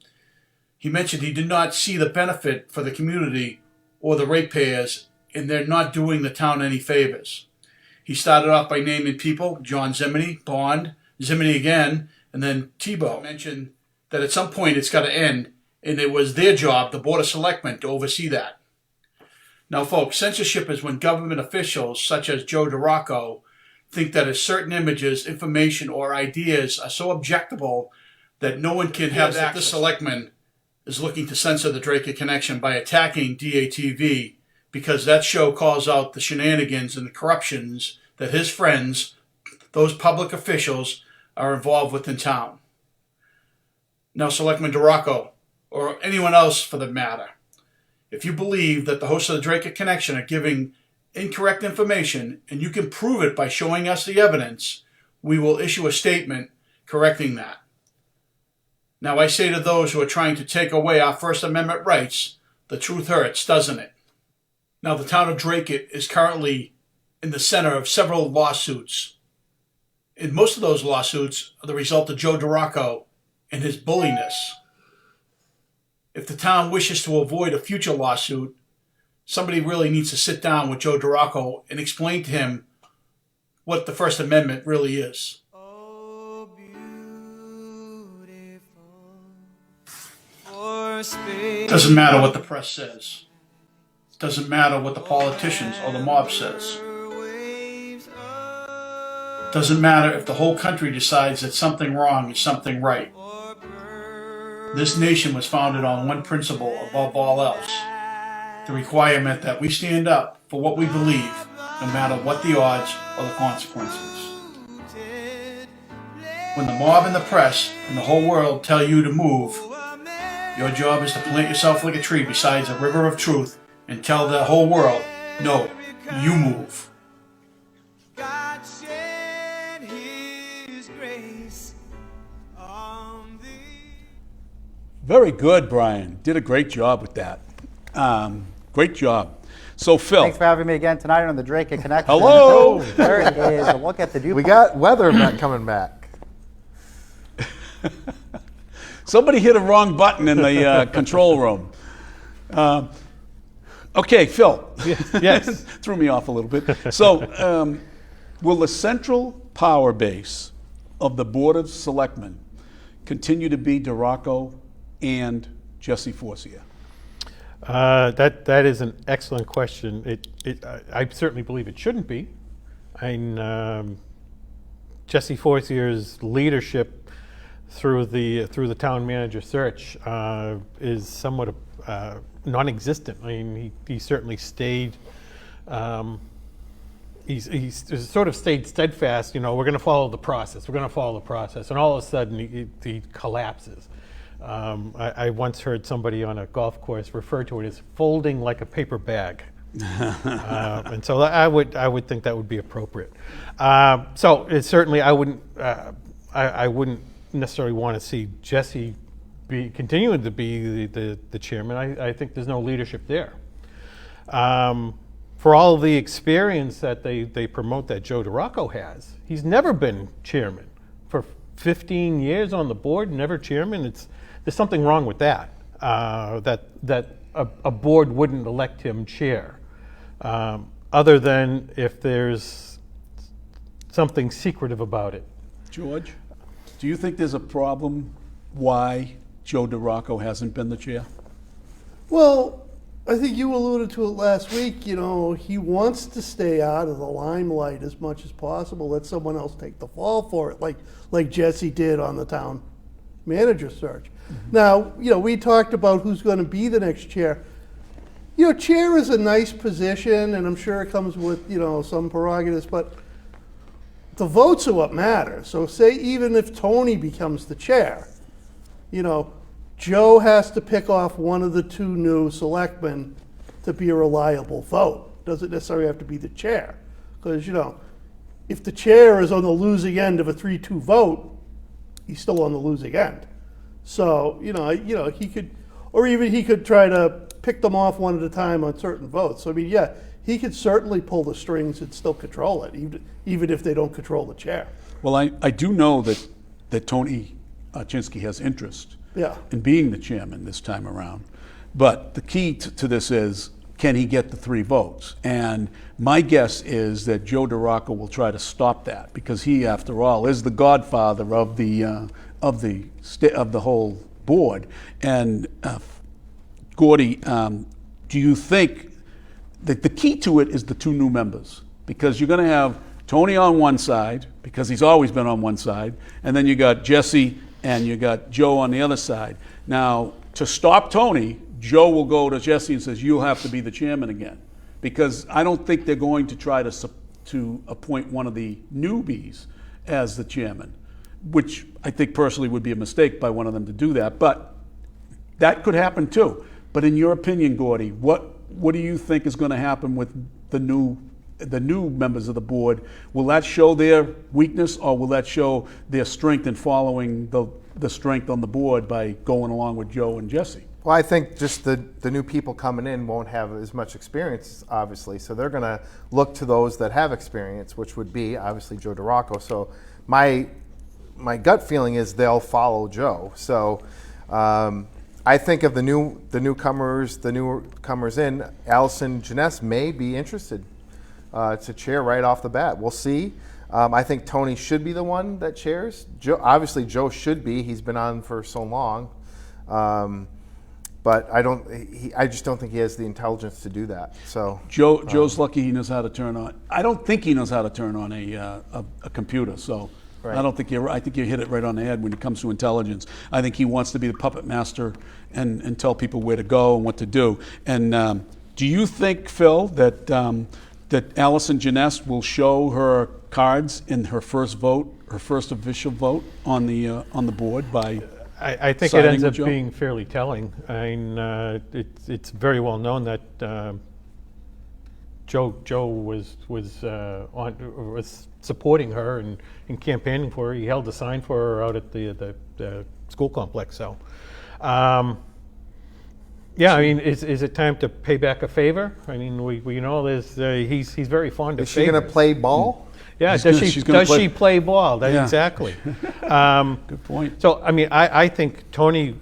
He mentioned he did not see the benefit for the community or the ratepayers, and they're not doing the town any favors. He started off by naming people: John Zimini, Bond, Zimini again, and then Tebow. He mentioned that at some point it's got to end, and it was their job, the Board of Selectmen, to oversee that. Now, folks, censorship is when government officials, such as Joe Dracut, think that certain images, information, or ideas are so objectionable that no one can have access. This selectman is looking to censor the Dracut Connection by attacking DATV because that show calls out the shenanigans and the corruptions that his friends, those public officials, are involved with in town. Now, Selectman Dracut, or anyone else for the matter, if you believe that the hosts of the Dracut Connection are giving incorrect information, and you can prove it by showing us the evidence, we will issue a statement correcting that. Now, I say to those who are trying to take away our First Amendment rights, the truth hurts, doesn't it? Now, the town of Dracut is currently in the center of several lawsuits, and most of those lawsuits are the result of Joe Dracut and his bulliness. If the town wishes to avoid a future lawsuit, somebody really needs to sit down with Joe Dracut and explain to him what the First Amendment really is. Doesn't matter what the press says. Doesn't matter what the politicians or the mob says. Doesn't matter if the whole country decides that something wrong is something right. This nation was founded on one principle above all else: the requirement that we stand up for what we believe, no matter what the odds or the consequences. When the mob and the press and the whole world tell you to move, your job is to plant yourself like a tree beside a river of truth and tell the whole world, no, you move. Very good, Brian. Did a great job with that. Great job. So, Phil. Thanks for having me again tonight on the Dracut Connection. Hello. There it is. A look at the DuPont. We got weather coming back. Somebody hit a wrong button in the control room. Okay, Phil. Yes. Threw me off a little bit. So, will the central power base of the Board of Selectmen continue to be Dracut and Jesse Forcier? That is an excellent question. I certainly believe it shouldn't be. Jesse Forcier's leadership through the town manager search is somewhat non-existent. I mean, he certainly stayed. He's sort of stayed steadfast. You know, we're going to follow the process. We're going to follow the process, and all of a sudden he collapses. I once heard somebody on a golf course refer to it as folding like a paper bag, and so I would think that would be appropriate. So certainly I wouldn't. I wouldn't necessarily want to see Jesse continuing to be the chairman. I think there's no leadership there. For all of the experience that they promote that Joe DeRocco has, he's never been chairman. For 15 years on the board, never chairman. There's something wrong with that. That a board wouldn't elect him chair, other than if there's something secretive about it. George, do you think there's a problem why Joe DeRocco hasn't been the chair? Well, I think you alluded to it last week. You know, he wants to stay out of the limelight as much as possible. Let someone else take the fall for it, like Jesse did on the town manager search. Now, you know, we talked about who's going to be the next chair. You know, chair is a nice position, and I'm sure it comes with, you know, some prerogatives, but the votes are what matter. So say even if Tony becomes the chair, you know, Joe has to pick off one of the two new selectmen to be a reliable vote. Doesn't necessarily have to be the chair. Because, you know, if the chair is on the losing end of a 3-2 vote, he's still on the losing end. So, you know, he could, or even he could try to pick them off one at a time on certain votes. So, I mean, yeah, he could certainly pull the strings and still control it, even if they don't control the chair. Well, I do know that Tony Chinsky has interest in being the chairman this time around. But the key to this is, can he get the 3 votes? And my guess is that Joe DeRocco will try to stop that, because he, after all, is the godfather of the whole board. And Gordy, do you think that the key to it is the 2 new members? Because you're going to have Tony on one side, because he's always been on one side, and then you got Jesse and you got Joe on the other side. Now, to stop Tony, Joe will go to Jesse and says, you'll have to be the chairman again. Because I don't think they're going to try to appoint one of the newbies as the chairman, which I think personally would be a mistake by one of them to do that. But that could happen too. But in your opinion, Gordy, what do you think is going to happen with the new members of the board? Will that show their weakness, or will that show their strength in following the strength on the board by going along with Joe and Jesse? Well, I think just the new people coming in won't have as much experience, obviously. So they're going to look to those that have experience, which would be obviously Joe DeRocco. So my gut feeling is they'll follow Joe. So I think of the newcomers in, Allison Janess may be interested to chair right off the bat. We'll see. I think Tony should be the one that chairs. Obviously, Joe should be. He's been on for so long. But I just don't think he has the intelligence to do that. So Joe's lucky he knows how to turn on. I don't think he knows how to turn on a computer. So right. I think you hit it right on the head when it comes to intelligence. I think he wants to be the puppet master and tell people where to go and what to do. And do you think, Phil, that Allison Janess will show her cards in her first official vote on the board by? I think it ends up being fairly telling. I mean, it's very well known that Joe was supporting her and campaigning for her. He held a sign for her out at the school complex. So, yeah, I mean, is it time to pay back a favor? I mean, we know there's he's very fond of. Is she going to play ball? Yeah, does she play ball? Yeah. Exactly. Good point. So, I mean, I think Tony,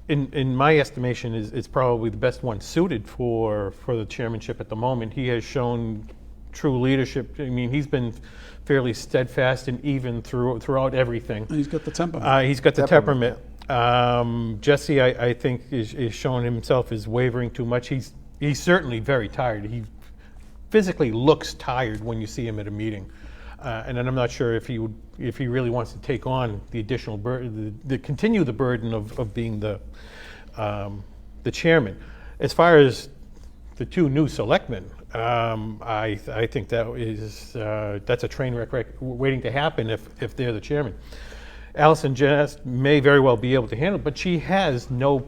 in my estimation, is probably the best one suited for the chairmanship at the moment. He has shown true leadership. I mean, he's been fairly steadfast and even throughout everything. And he's got the temperament. He's got the temperament. Jesse, I think, is showing himself as wavering too much. He's certainly very tired. He physically looks tired when you see him at a meeting, and then I'm not sure if he really wants to take on the additional burden, continue the burden of being the chairman. As far as the 2 new selectmen, I think that's a train wreck waiting to happen if they're the chairman. Allison Janess may very well be able to handle it, but she has no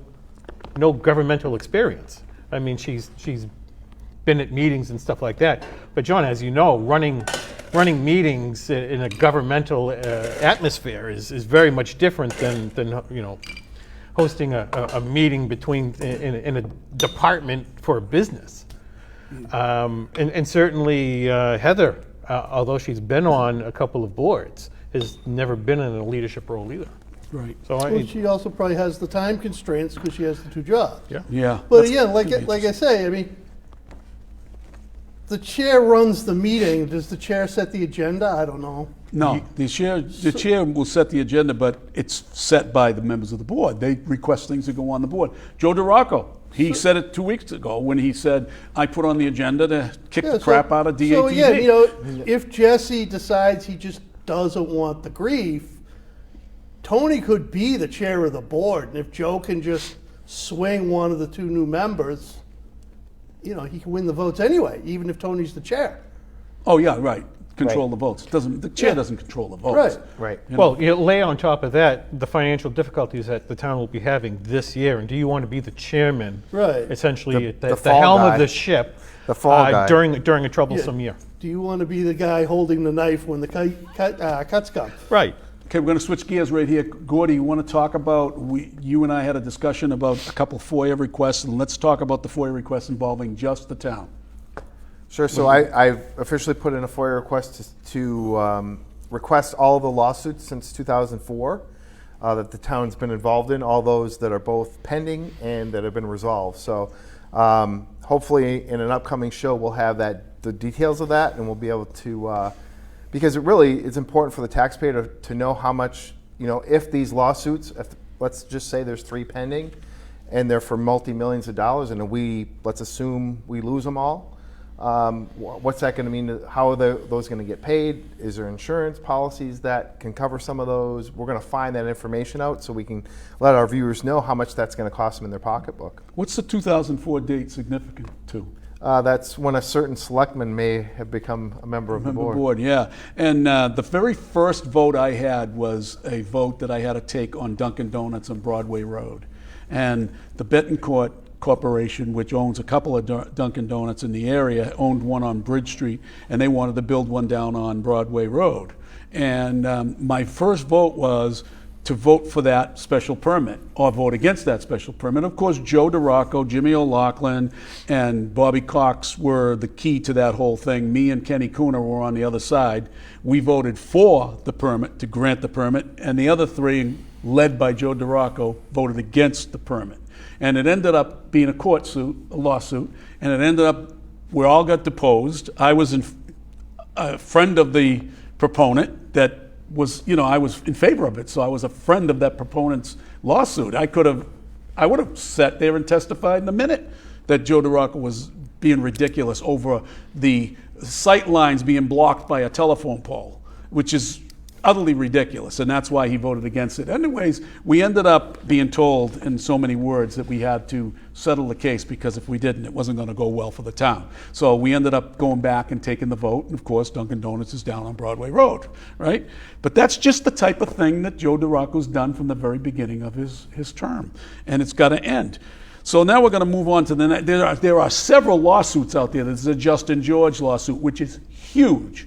governmental experience. I mean, she's been at meetings and stuff like that. But John, as you know, running running meetings in a governmental atmosphere is very much different than hosting a meeting in a department for a business. And certainly Heather, although she's been on a couple of boards, has never been in a leadership role either. Right. So Well, she also probably has the time constraints because she has the 2 jobs. Yeah. Yeah. But again, like I say, I mean, the chair runs the meeting. Does the chair set the agenda? I don't know. No, the chair will set the agenda, but it's set by the members of the board. They request things to go on the board. Joe DiRocco, he said it 2 weeks ago when he said, I put on the agenda to kick the crap out of DATV. So again, if Jesse decides he just doesn't want the grief, Tony could be the chair of the board, and if Joe can just swing one of the 2 new members, he can win the votes anyway, even if Tony's the chair. Oh, yeah, right. Control the votes. The chair doesn't control the votes. Right. Well, lay on top of that the financial difficulties that the town will be having this year, and do you want to be the chairman, Right. essentially The the helm fall of the guy. ship The fall guy. during a troublesome year? Do you want to be the guy holding the knife when the cuts come? Right. Okay, we're going to switch gears right here. Gordy, you want to talk about, you and I had a discussion about a couple FOIA requests, and let's talk about the FOIA requests involving just the town. Sure. So I've officially put in a FOIA request to request all of the lawsuits since 2004 that the town's been involved in, all those that are both pending and that have been resolved. So hopefully in an upcoming show we'll have the details of that, and we'll be able to, because it really is important for the taxpayer to know how much, if these lawsuits, let's just say there's 3 pending and they're for multi-millions of dollars, and let's assume we lose them all. What's that going to mean? How are those going to get paid? Is there insurance policies that can cover some of those? We're going to find that information out so we can let our viewers know how much that's going to cost them in their pocketbook. What's the 2004 date significant to? That's when a certain selectman may have become a member of the board. Yeah. And the very first vote I had was a vote that I had to take on Dunkin' Donuts on Broadway Road. And the Betancourt Corporation, which owns a couple of Dunkin' Donuts in the area, owned one on Bridge Street, and they wanted to build one down on Broadway Road. And my first vote was to vote for that special permit or vote against that special permit. Of course, Joe DiRocco, Jimmy O'Loughlin, and Bobby Cox were the key to that whole thing. Me and Kenny Cooner were on the other side. We voted for the permit, to grant the permit, and the other 3, led by Joe DiRocco, voted against the permit. And it ended up being a lawsuit, and it ended up, we all got deposed. I was a friend of the proponent that was, I was in favor of it, so I was a friend of that proponent's lawsuit. I would have sat there and testified in a minute that Joe DiRocco was being ridiculous over the sight lines being blocked by a telephone pole, which is utterly ridiculous, and that's why he voted against it. Anyways, we ended up being told in so many words that we had to settle the case, because if we didn't, it wasn't going to go well for the town. So we ended up going back and taking the vote, and of course Dunkin' Donuts is down on Broadway Road, right? But that's just the type of thing that Joe DiRocco's done from the very beginning of his term, and it's got to end. So now we're going to move on to the next. There are several lawsuits out there. There's a Justin George lawsuit, which is huge,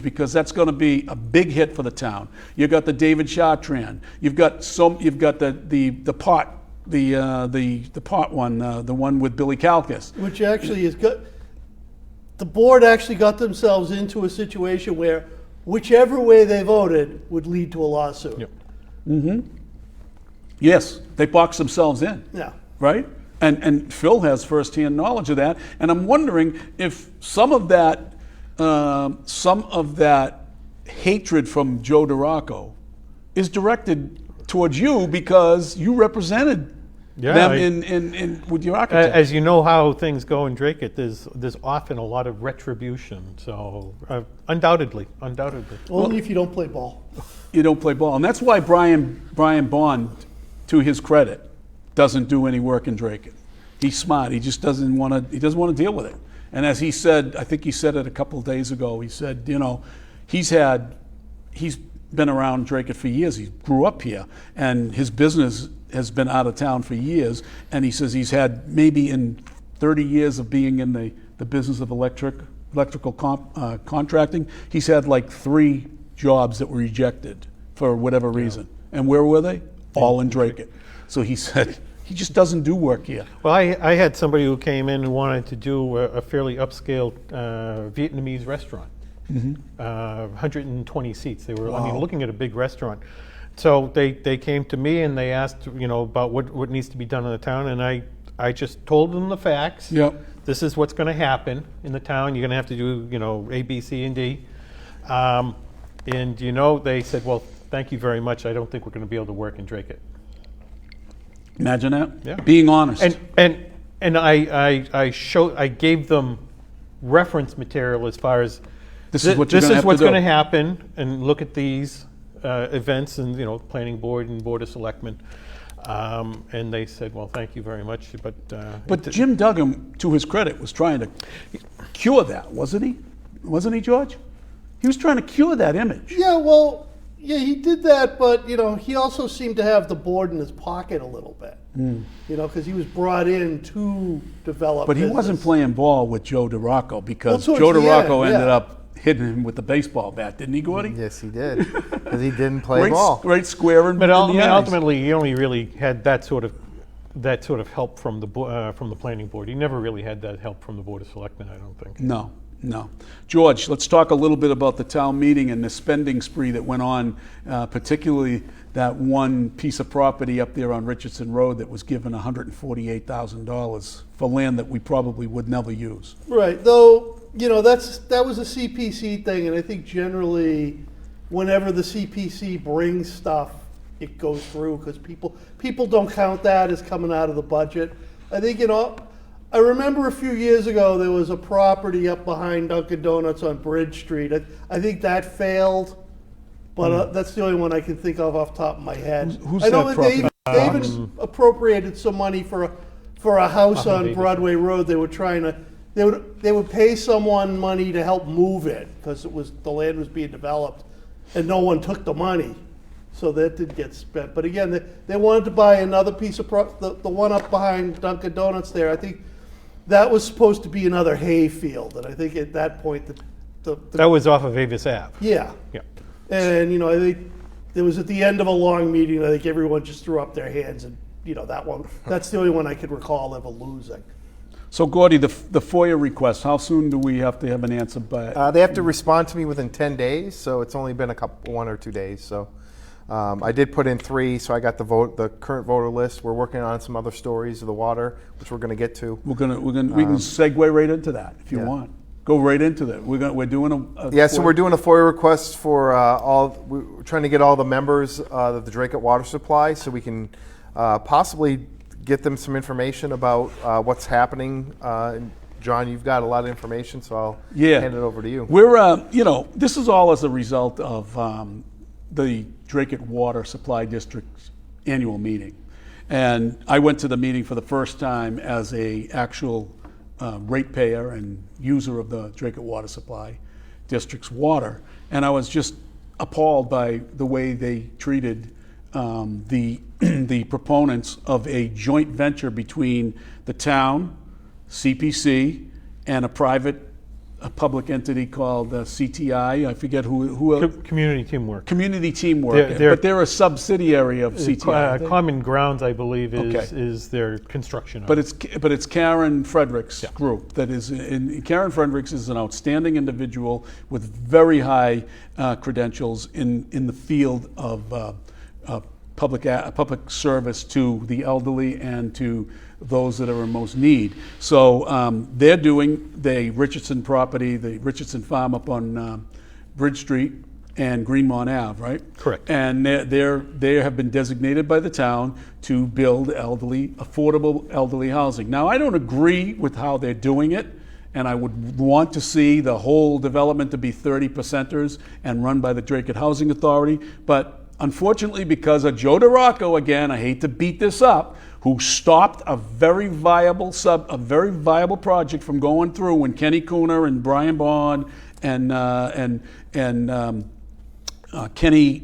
because that's going to be a big hit for the town. You've got the David Chartrand. You've got the pot one, the one with Billy Kalkis, Which actually is good. The board actually got themselves into a situation where whichever way they voted would lead to a lawsuit. Yep. Mm-hmm. Yes, they boxed themselves in. Yeah. Right? And Phil has firsthand knowledge of that. And I'm wondering if some of that hatred from Joe DiRocco is directed towards you, because you represented them in with your architect. As you know how things go in Dracut, there's often a lot of retribution. So undoubtedly. Only if you don't play ball. You don't play ball, and that's why Brian Bond, to his credit, doesn't do any work in Dracut. He's smart. He just doesn't want to. He doesn't want to deal with it. And as he said, I think he said it a couple of days ago. He said, he's been around Dracut for years. He grew up here, and his business has been out of town for years. And he says he's had, maybe in 30 years of being in the business of electric electrical contracting. He's had like 3 jobs that were rejected for whatever reason. And where were they? All in Dracut. So he said he just doesn't do work here. Well, I had somebody who came in and wanted to do a fairly upscale Vietnamese restaurant. 120 seats. They were, looking at a big restaurant. So they came to me and they asked, about what needs to be done in the town, and I just told them the facts. Yep. This is what's going to happen in the town. You're going to have to do, A, B, C, and D. And they said, well, thank you very much. I don't think we're going to be able to work in Dracut. Imagine that. Yeah. Being honest. And I gave them reference material as far as this is what's going to happen, and look at these events, and planning board and board of selectmen. And they said, well, thank you very much. But Jim Duggan, to his credit, was trying to cure that, wasn't he? Wasn't he, George? He was trying to cure that image. Yeah, well, yeah, he did that, but he also seemed to have the board in his pocket a little bit. Because he was brought in to develop. But he business. wasn't playing ball with Joe DeRocco, because Joe DeRocco ended up hitting him with the baseball bat, didn't he, Gordy? Yes, he did, because he didn't play ball. Great square in the eyes. Ultimately, he only really had that sort of help from the planning board. He never really had that help from the board of selectmen, I don't think. No. George, let's talk a little bit about the town meeting and the spending spree that went on, particularly that one piece of property up there on Richardson Road that was given $148,000 for land that we probably would never use. Right, though, that was a CPC thing, and I think generally whenever the CPC brings stuff, it goes through, because people don't count that as coming out of the budget. I think, I remember a few years ago there was a property up behind Dunkin' Donuts on Bridge Street. I think that failed, but that's the only one I can think of off the top of my head. Who's I know that that property? David appropriated some money for a house on Broadway Road. They were trying to they would pay someone money to help move it, because the land was being developed, and no one took the money. So that did get spent. But again, they wanted to buy another piece of the one up behind Dunkin' Donuts there. I think that was supposed to be another hay field, and I think at that point that was off of Avis Ave. Yeah. And I think it was at the end of a long meeting. I think everyone just threw up their hands, and that's the only one I could recall ever losing. So, Gordy, the FOIA request, how soon do we have to have an answer by? They have to respond to me within 10 days, so it's only been 1 or 2 days. So I did put in 3, so I got the current voter list. We're working on some other stories of the water, which we're going to get to. We can segue right into that if you want. Go right into that. We're doing a so we're doing a FOIA request for we're trying to get all the members of the Dracut Water Supply, so we can possibly get them some information about what's happening. John, you've got a lot of information, so I'll hand it over to you. We're, this is all as a result of the Dracut Water Supply District's annual meeting. And I went to the meeting for the first time as a actual ratepayer and user of the Dracut Water Supply District's water. And I was just appalled by the way they treated the proponents of a joint venture between the town, CPC, and a public entity called CTI. I forget who. Community Teamwork. Community Teamwork. But they're a subsidiary of CTI. Common Grounds, I believe, is their construction. But it's Karen Frederick's group that is. Karen Fredericks is an outstanding individual with very high credentials in the field of public service to the elderly and to those that are in most need. So they're doing the Richardson property, the Richardson farm up on Bridge Street and Greenmont Ave, right? Correct. And they have been designated by the town to build affordable elderly housing. Now, I don't agree with how they're doing it, and I would want to see the whole development to be 30%ers and run by the Dracut Housing Authority, but unfortunately, because of Joe DeRocco, again, I hate to beat this up, who stopped a very viable project from going through when Kenny Cooner and Brian Bond and Kenny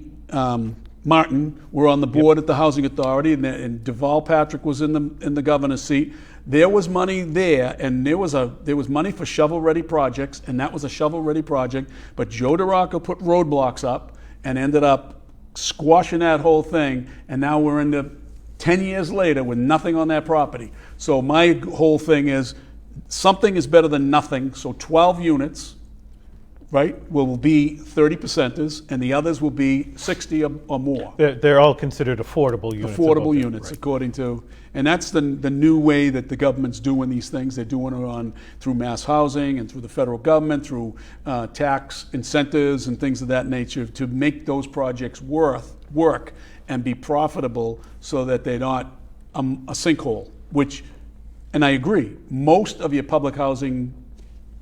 Martin were on the board at the Housing Authority, and Deval Patrick was in the governor's seat. There was money there, and there was money for shovel-ready projects, and that was a shovel-ready project. But Joe DeRocco put roadblocks up and ended up squashing that whole thing, and now we're into 10 years later with nothing on that property. So my whole thing is something is better than nothing. So 12 units, right, will be 30%ers, and the others will be 60 or more. They're all considered affordable units. Affordable units, right. According to, and that's the new way that the government's doing these things. They're doing it through mass housing and through the federal government, through tax incentives and things of that nature to make those projects work and be profitable so that they're not a sinkhole, which, and I agree, most of your public housing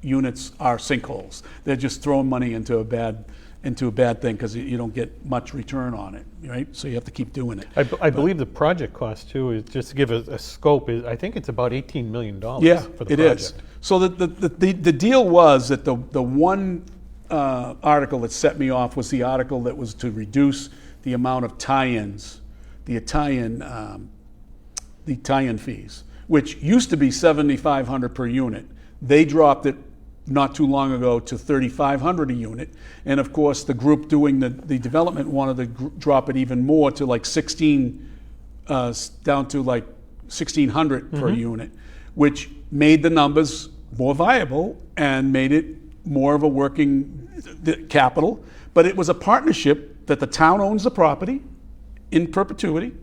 units are sinkholes. They're just throwing money into a bad thing because you don't get much return on it, right? So you have to keep doing it. I believe the project cost too is, just to give a scope, is I think it's about $18 million. Yeah, for the it project. is. So the deal was that the one article that set me off was the article that was to reduce the amount of tie-ins, the tie-in fees, which used to be $7,500 per unit. They dropped it not too long ago to $3,500 a unit, and of course the group doing the development wanted to drop it even more to like down to like $1,600 per unit, which made the numbers more viable and made it more of a working capital. But it was a partnership that the town owns the property in perpetuity.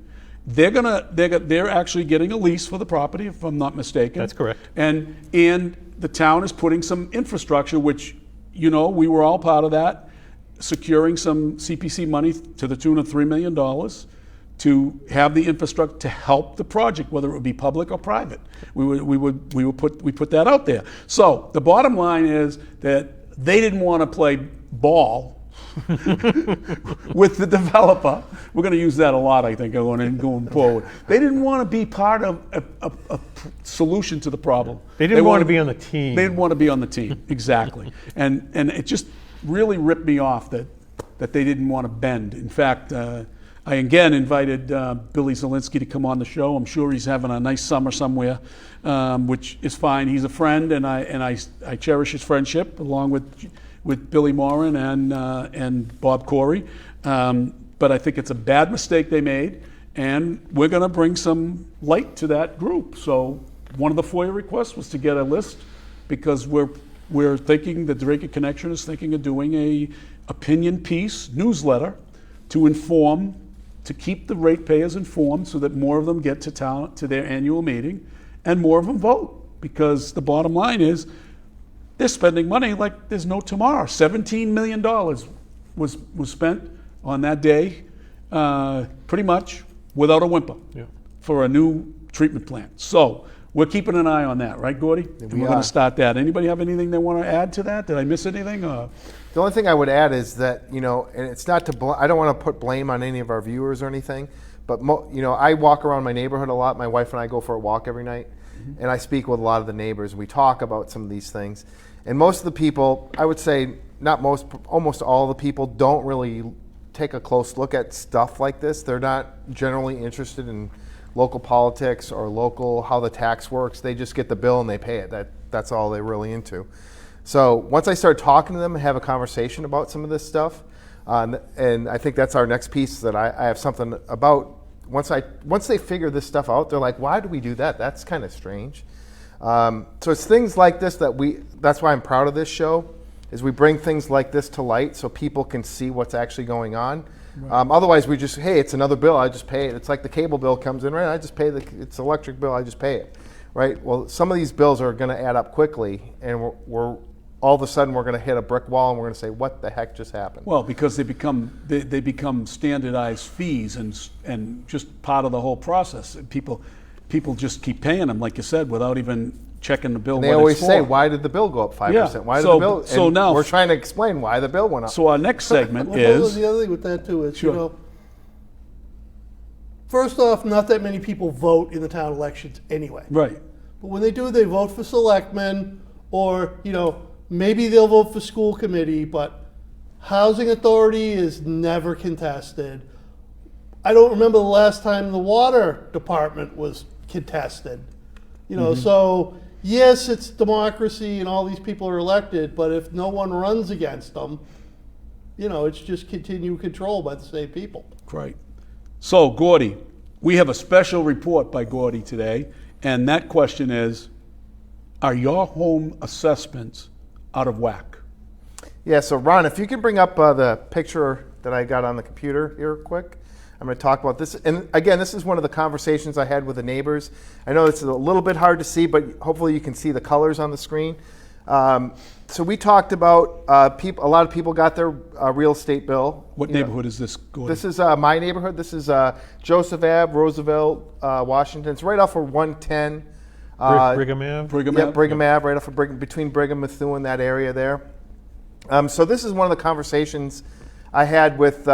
They're actually getting a lease for the property, if I'm not mistaken. That's correct. And the town is putting some infrastructure, which, we were all part of that, securing some CPC money to the tune of $3 million to have the infrastructure to help the project, whether it would be public or private. We put that out there. So the bottom line is that they didn't want to play ball with the developer. We're going to use that a lot, I think, going forward. They didn't want to be part of a solution to the problem. They didn't want to be on the team. They didn't want to be on the team, exactly. And it just really ripped me off that they didn't want to bend. In fact, I again invited Billy Zielinski to come on the show. I'm sure he's having a nice summer somewhere, which is fine. He's a friend, and I cherish his friendship, along with Billy Moran and Bob Corey. But I think it's a bad mistake they made, and we're going to bring some light to that group. So one of the FOIA requests was to get a list, because we're thinking, the Dracut Connection is thinking of doing a opinion piece newsletter to inform, to keep the ratepayers informed so that more of them get to their annual meeting and more of them vote. Because the bottom line is, they're spending money like there's no tomorrow. $17 million was spent on that day, pretty much without a whimper, for a new treatment plant. So we're keeping an eye on that, right, Gordy? And we're going to start that. Anybody have anything they want to add to that? Did I miss anything? The only thing I would add is that, and it's not to, I don't want to put blame on any of our viewers or anything, but I walk around my neighborhood a lot. My wife and I go for a walk every night, and I speak with a lot of the neighbors. We talk about some of these things. And most of the people, I would say not most, almost all the people don't really take a close look at stuff like this. They're not generally interested in local politics or how the tax works. They just get the bill and they pay it. That's all they're really into. So once I start talking to them and have a conversation about some of this stuff, and I think that's our next piece that I have something about. Once they figure this stuff out, they're like, why do we do that? That's kind of strange. So it's things like this that's why I'm proud of this show, is we bring things like this to light so people can see what's actually going on. Right. Otherwise we just, hey, it's another bill, I just pay it. It's like the cable bill comes in, right? I just pay it's electric bill, I just pay it, right? Well, some of these bills are going to add up quickly, and we're all of a sudden we're going to hit a brick wall and we're going to say, what the heck just happened? Well, because they become standardized fees and just part of the whole process. People just keep paying them, like you said, without even checking the bill. And they always say, why did the bill go up 5%? Yeah. Why did the bill? So now we're trying to explain why the bill went up. So our next segment well, is the other thing with that too is, first off, not that many people vote in the town elections anyway. Right. But when they do, they vote for selectmen, or maybe they'll vote for school committee. But housing authority is never contested. I don't remember the last time the water department was contested. You know, so yes, it's democracy and all these people are elected, but if no one runs against them, you know, it's just continued control by the same people. Right. So, Gordy, we have a special report by Gordy today, and that question is, are your home assessments out of whack? Yeah, so Ron, if you could bring up the picture that I got on the computer here quick. I'm going to talk about this. And again, this is one of the conversations I had with the neighbors. I know it's a little bit hard to see, but hopefully you can see the colors on the screen. So we talked about a lot of people got their real estate bill. What neighborhood is this, Gordy? This is my neighborhood. This is Joseph Ave, Roosevelt, Washington. It's right off of 110. Brigham Ave? Brigham Yeah, Ave? Brigham Ave, right off of between Brigham and Methuen, that area there. So this is one of the conversations I had with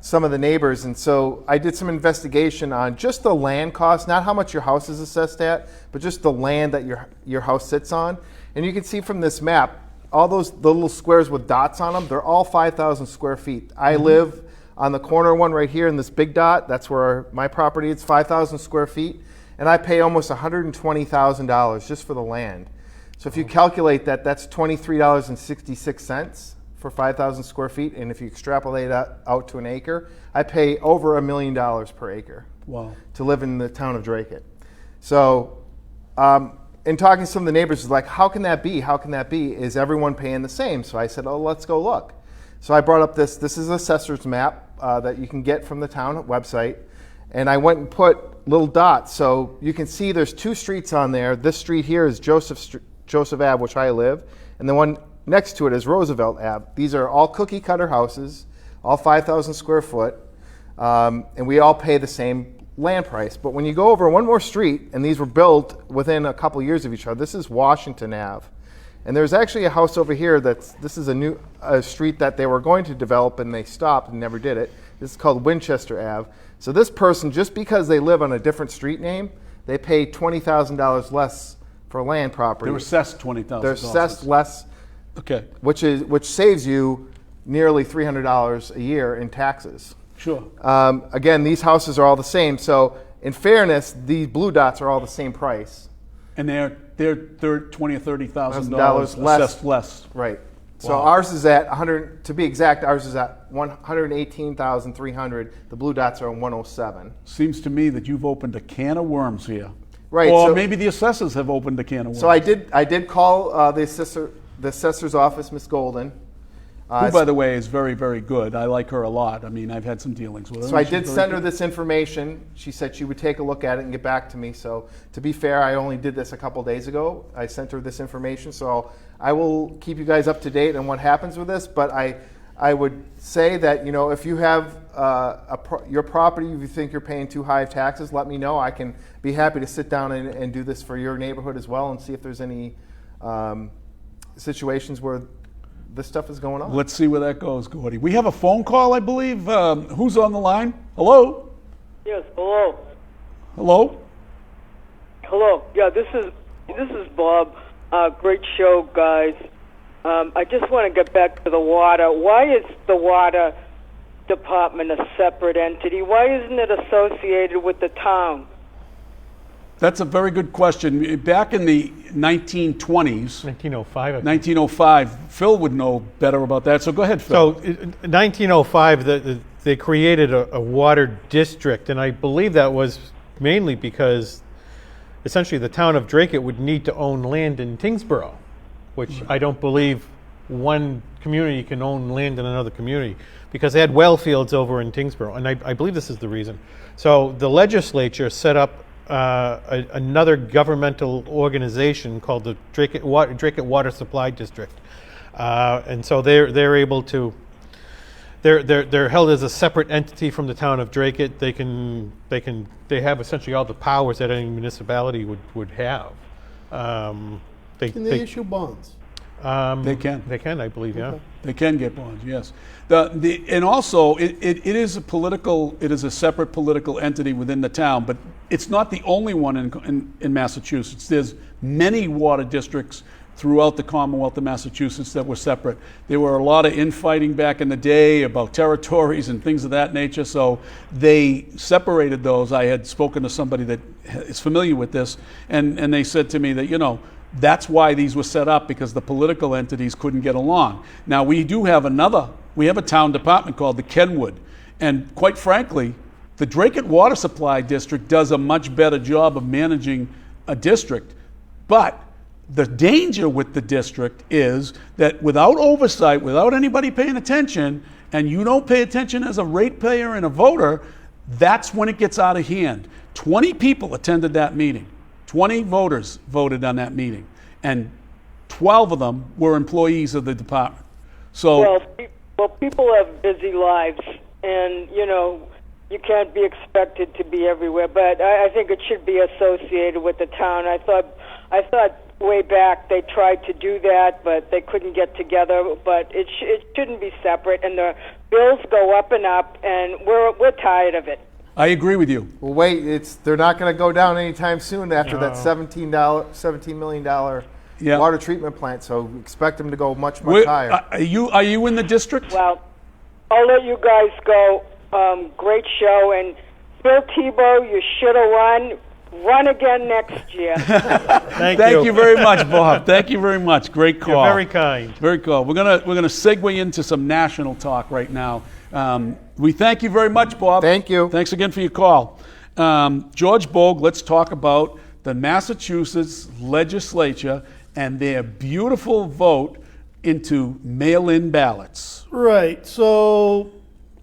some of the neighbors, and so I did some investigation on just the land cost, not how much your house is assessed at, but just the land that your house sits on. And you can see from this map, all the little squares with dots on them, they're all 5,000 square feet. I live on the corner one right here in this big dot. That's where my property is, 5,000 square feet, and I pay almost $120,000 just for the land. So if you calculate that, that's $23.66 for 5,000 square feet, and if you extrapolate that out to an acre, I pay over $1 million per acre. Wow. To live in the town of Dracut. So, in talking to some of the neighbors, it's like, how can that be? How can that be? Is everyone paying the same? So I said, oh, let's go look. So I brought up this is an assessor's map that you can get from the town website, and I went and put little dots. So you can see there's two streets on there. This street here is Joseph Ave, which I live, and the one next to it is Roosevelt Ave. These are all cookie cutter houses, all 5,000 square foot, and we all pay the same land price. But when you go over one more street, and these were built within a couple years of each other, this is Washington Ave. And there's actually a house over here this is a street that they were going to develop and they stopped and never did it. This is called Winchester Ave. So this person, just because they live on a different street name, they pay $20,000 less for land property. They're assessed $20,000. They're assessed less. Okay. Which saves you nearly $300 a year in taxes. Sure. Again, these houses are all the same. So in fairness, these blue dots are all the same price. And they're $20,000 or $30,000 less. assessed less. Right. So Wow. ours is at 100. To be exact, ours is at 118,300. The blue dots are 107. Seems to me that you've opened a can of worms here. Right. Or so, maybe the assessors have opened a can of worms. So I did call the assessor's office, Miss Golden. Who, by the way, is very, very good. I like her a lot. I mean, I've had some dealings with her. So I She's did very send her good. this information. She said she would take a look at it and get back to me. So to be fair, I only did this a couple days ago. I sent her this information. So I will keep you guys up to date on what happens with this. But I would say that, you know, if you have your property, if you think you're paying too high of taxes, let me know. I can be happy to sit down and do this for your neighborhood as well and see if there's any situations where this stuff is going on. Let's see where that goes, Gordy. We have a phone call, I believe. Who's on the line? Hello? Yes, hello. Hello? Hello. Yeah, this is Bob. Great show, guys. I just want to get back to the water. Why is the water department a separate entity? Why isn't it associated with the town? That's a very good question. Back in the 1920s, 1905, Phil would know better about that. So go ahead, Phil. So in 1905, they created a water district, and I believe that was mainly because essentially the town of Dracut would need to own land in Tingsboro, which I don't believe one community can own land in another community, because they had well fields over in Tingsboro, and I believe this is the reason. So the legislature set up another governmental organization called the Dracut Water Supply District, and so they're able to. They're held as a separate entity from the town of Dracut. They have essentially all the powers that any municipality would have. Can they issue bonds? They can. They can, I believe, yeah. They can get bonds, yes. And also, it is a separate political entity within the town, but it's not the only one in Massachusetts. There's many water districts throughout the Commonwealth of Massachusetts that were separate. There were a lot of infighting back in the day about territories and things of that nature, so they separated those. I had spoken to somebody that is familiar with this, and they said to me that, that's why these were set up, because the political entities couldn't get along. Now, we have a town department called the Kenwood, and quite frankly, the Dracut Water Supply District does a much better job of managing a district. But the danger with the district is that without oversight, without anybody paying attention, and you don't pay attention as a ratepayer and a voter, that's when it gets out of hand. 20 people attended that meeting. 20 voters voted on that meeting, and 12 of them were employees of the department. So, well, people have busy lives, and you can't be expected to be everywhere. But I think it should be associated with the town. I thought way back they tried to do that, but they couldn't get together. But it shouldn't be separate, and the bills go up and up, and we're tired of it. I agree with you. Well, wait, they're not going to go down anytime soon after that $17 million water treatment plant. So expect them to go much higher. Are you in the district? Well, I'll let you guys go. Great show, and Bill Tebow, you should have run again next year. Thank you very much, Bob. Thank you very much. Great call. You're very kind. Very cool. We're gonna segue into some national talk right now. We thank you very much, Bob. Thank you. Thanks again for your call. George Bogue, let's talk about the Massachusetts legislature and their beautiful vote into mail-in ballots. Right. So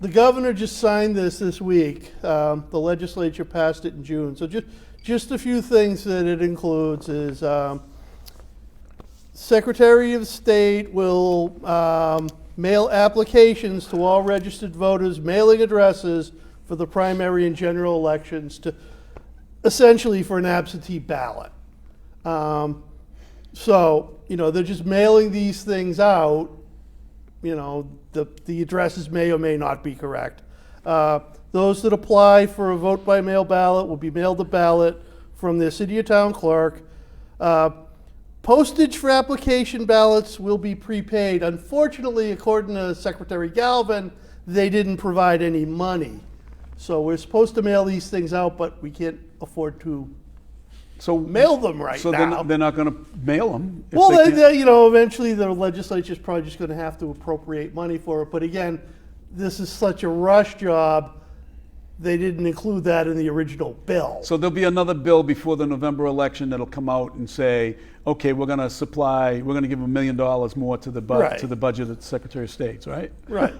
the governor just signed this week. The legislature passed it in June. So just a few things that it includes is Secretary of State will mail applications to all registered voters, mailing addresses for the primary and general elections to essentially for an absentee ballot. So, they're just mailing these things out. The addresses may or may not be correct. Those that apply for a vote by mail ballot will be mailed a ballot from their city or town clerk. Postage for application ballots will be prepaid. Unfortunately, according to Secretary Galvin, they didn't provide any money. So we're supposed to mail these things out, but we can't afford to mail them now. So they're not going to mail them? Well, eventually the legislature's probably just going to have to appropriate money for it. But again, this is such a rush job, they didn't include that in the original bill. So there'll be another bill before the November election that'll come out and say, okay, we're going to give $1 million more to the budget of the Secretary of State, right? Right.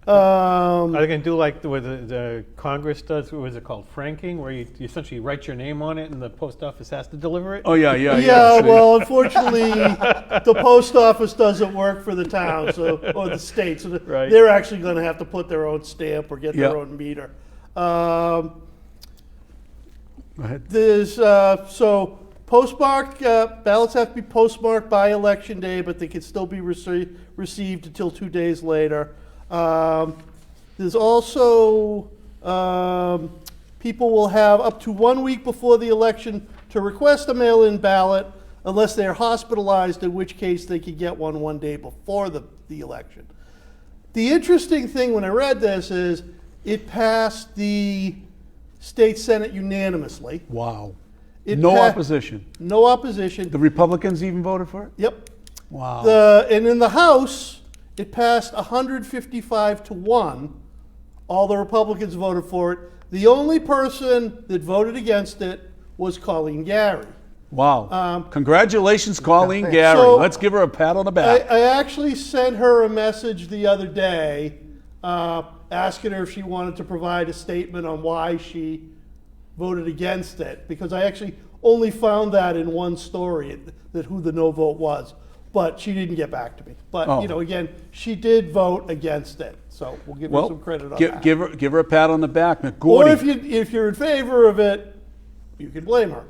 Are they going to do like what the Congress does? What is it called? Franking, where you essentially write your name on it and the post office has to deliver it? Oh, yeah. Yeah, well, unfortunately, the post office doesn't work for the town or the state. So they're actually going to have to put their own stamp or get their own meter. Go ahead. There's postmarked ballots have to be postmarked by election day, but they can still be received until 2 days later. There's also people will have up to 1 week before the election to request a mail-in ballot, unless they're hospitalized, in which case they could get one day before the election. The interesting thing when I read this is it passed the state Senate unanimously. Wow. Opposition. No opposition. The Republicans even voted for it? Yep. Wow. And in the House, it passed 155-1. All the Republicans voted for it. The only person that voted against it was Colleen Gary. Wow. Congratulations, Colleen Gary. Let's give her a pat on the back. I actually sent her a message the other day asking her if she wanted to provide a statement on why she voted against it, because I actually only found that in one story, that who the no vote was. But she didn't get back to me. But, again, she did vote against it. So we'll give her some credit on that. Give her a pat on the back. Now, Gordy, or if you're in favor of it, you can blame her.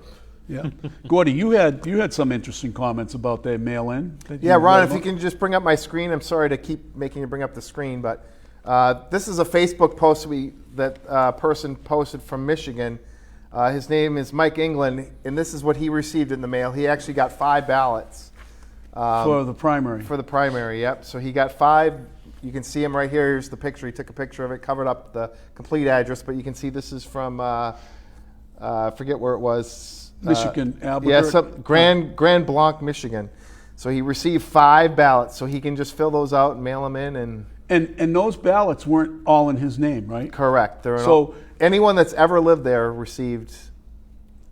Yeah. Gordy, you had some interesting comments about their mail-in. Yeah, Ron, if you can just bring up my screen. I'm sorry to keep making you bring up the screen, but this is a Facebook post that person posted from Michigan. His name is Mike England, and this is what he received in the mail. He actually got 5 ballots. For the primary. For the primary, yep. So he got 5. You can see him right here. Here's the picture. He took a picture of it, covered up the complete address, but you can see this is from, forget where it was. Michigan, Albuquerque. Yeah, Grand Blanc, Michigan. So he received 5 ballots, so he can just fill those out and mail them in. And those ballots weren't all in his name, right? Correct. So anyone that's ever lived there received.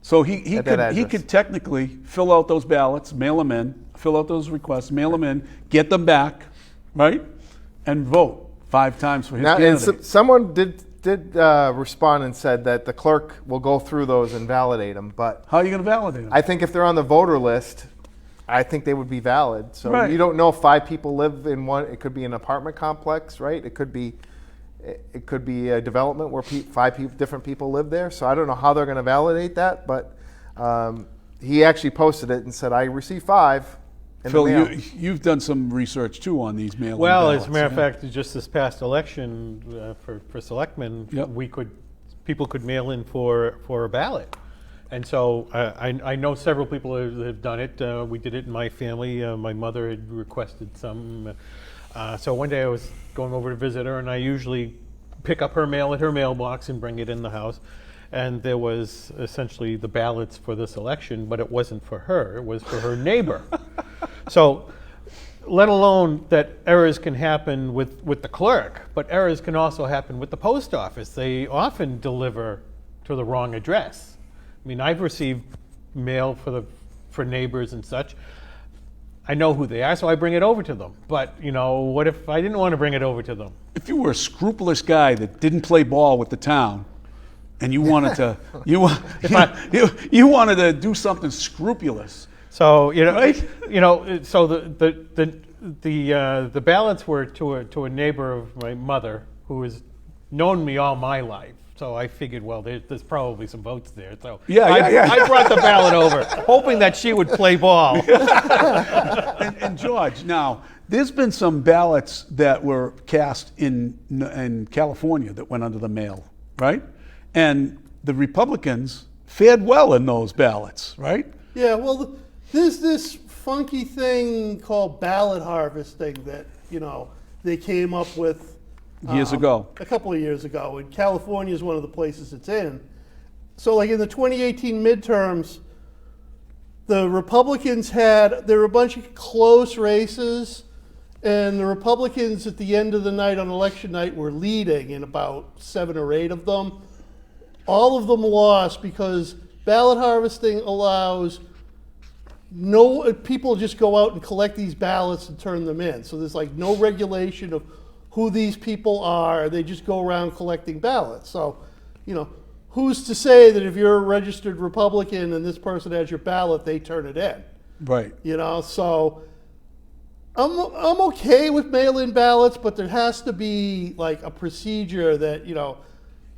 So he could technically fill out those ballots, mail them in, fill out those requests, mail them in, get them back, right, and vote 5 times for his candidate. And someone did respond and said that the clerk will go through those and validate them. But how are you going to validate them? I think if they're on the voter list, I think they would be valid. So right. You don't know if 5 people live in one. It could be an apartment complex, right? It could be a development where 5 different people live there. So I don't know how they're going to validate that. But he actually posted it and said, "I received 5." Phil, you've done some research too on these mail-in As ballots. a matter of fact, just this past election for selectmen, people could mail in for a ballot. And so I know several people who have done it. We did it in my family. My mother had requested some. So one day I was going over to visit her, and I usually pick up her mail at her mailbox and bring it in the house. And there was essentially the ballots for this election, but it wasn't for her. It was for her neighbor. So let alone that errors can happen with the clerk, but errors can also happen with the post office. They often deliver to the wrong address. I mean, I've received mail for neighbors and such. I know who they are, so I bring it over to them. But, what if I didn't want to bring it over to them? If you were a scrupulous guy that didn't play ball with the town, and you wanted to, you wanted to do something scrupulous. So right? So the ballots were to a neighbor of my mother who has known me all my life. So I figured, well, there's probably some votes there. So I brought the ballot over, hoping that she would play ball. And George, now there's been some ballots that were cast in California that went under the mail, right? And the Republicans fared well in those ballots, right? Yeah, well, there's this funky thing called ballot harvesting that, they came up with years ago. A couple of years ago. And California is one of the places it's in. So like in the 2018 midterms, the Republicans there were a bunch of close races, and the Republicans at the end of the night on election night were leading in about 7 or 8 of them. All of them lost because ballot harvesting allows people just go out and collect these ballots and turn them in. So there's like no regulation of who these people are. They just go around collecting ballots. So, who's to say that if you're a registered Republican and this person has your ballot, they turn it in? Right. So I'm okay with mail-in ballots, but there has to be like a procedure that,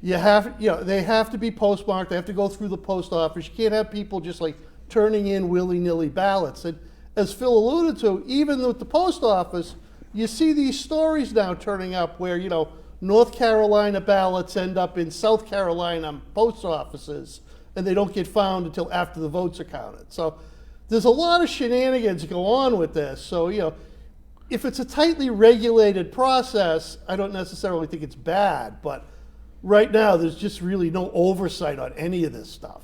they have to be postmarked. They have to go through the post office. You can't have people just like turning in willy-nilly ballots. And as Phil alluded to, even with the post office, you see these stories now turning up where, North Carolina ballots end up in South Carolina post offices, and they don't get found until after the votes are counted. So there's a lot of shenanigans go on with this. So, if it's a tightly regulated process, I don't necessarily think it's bad, but right now there's just really no oversight on any of this stuff.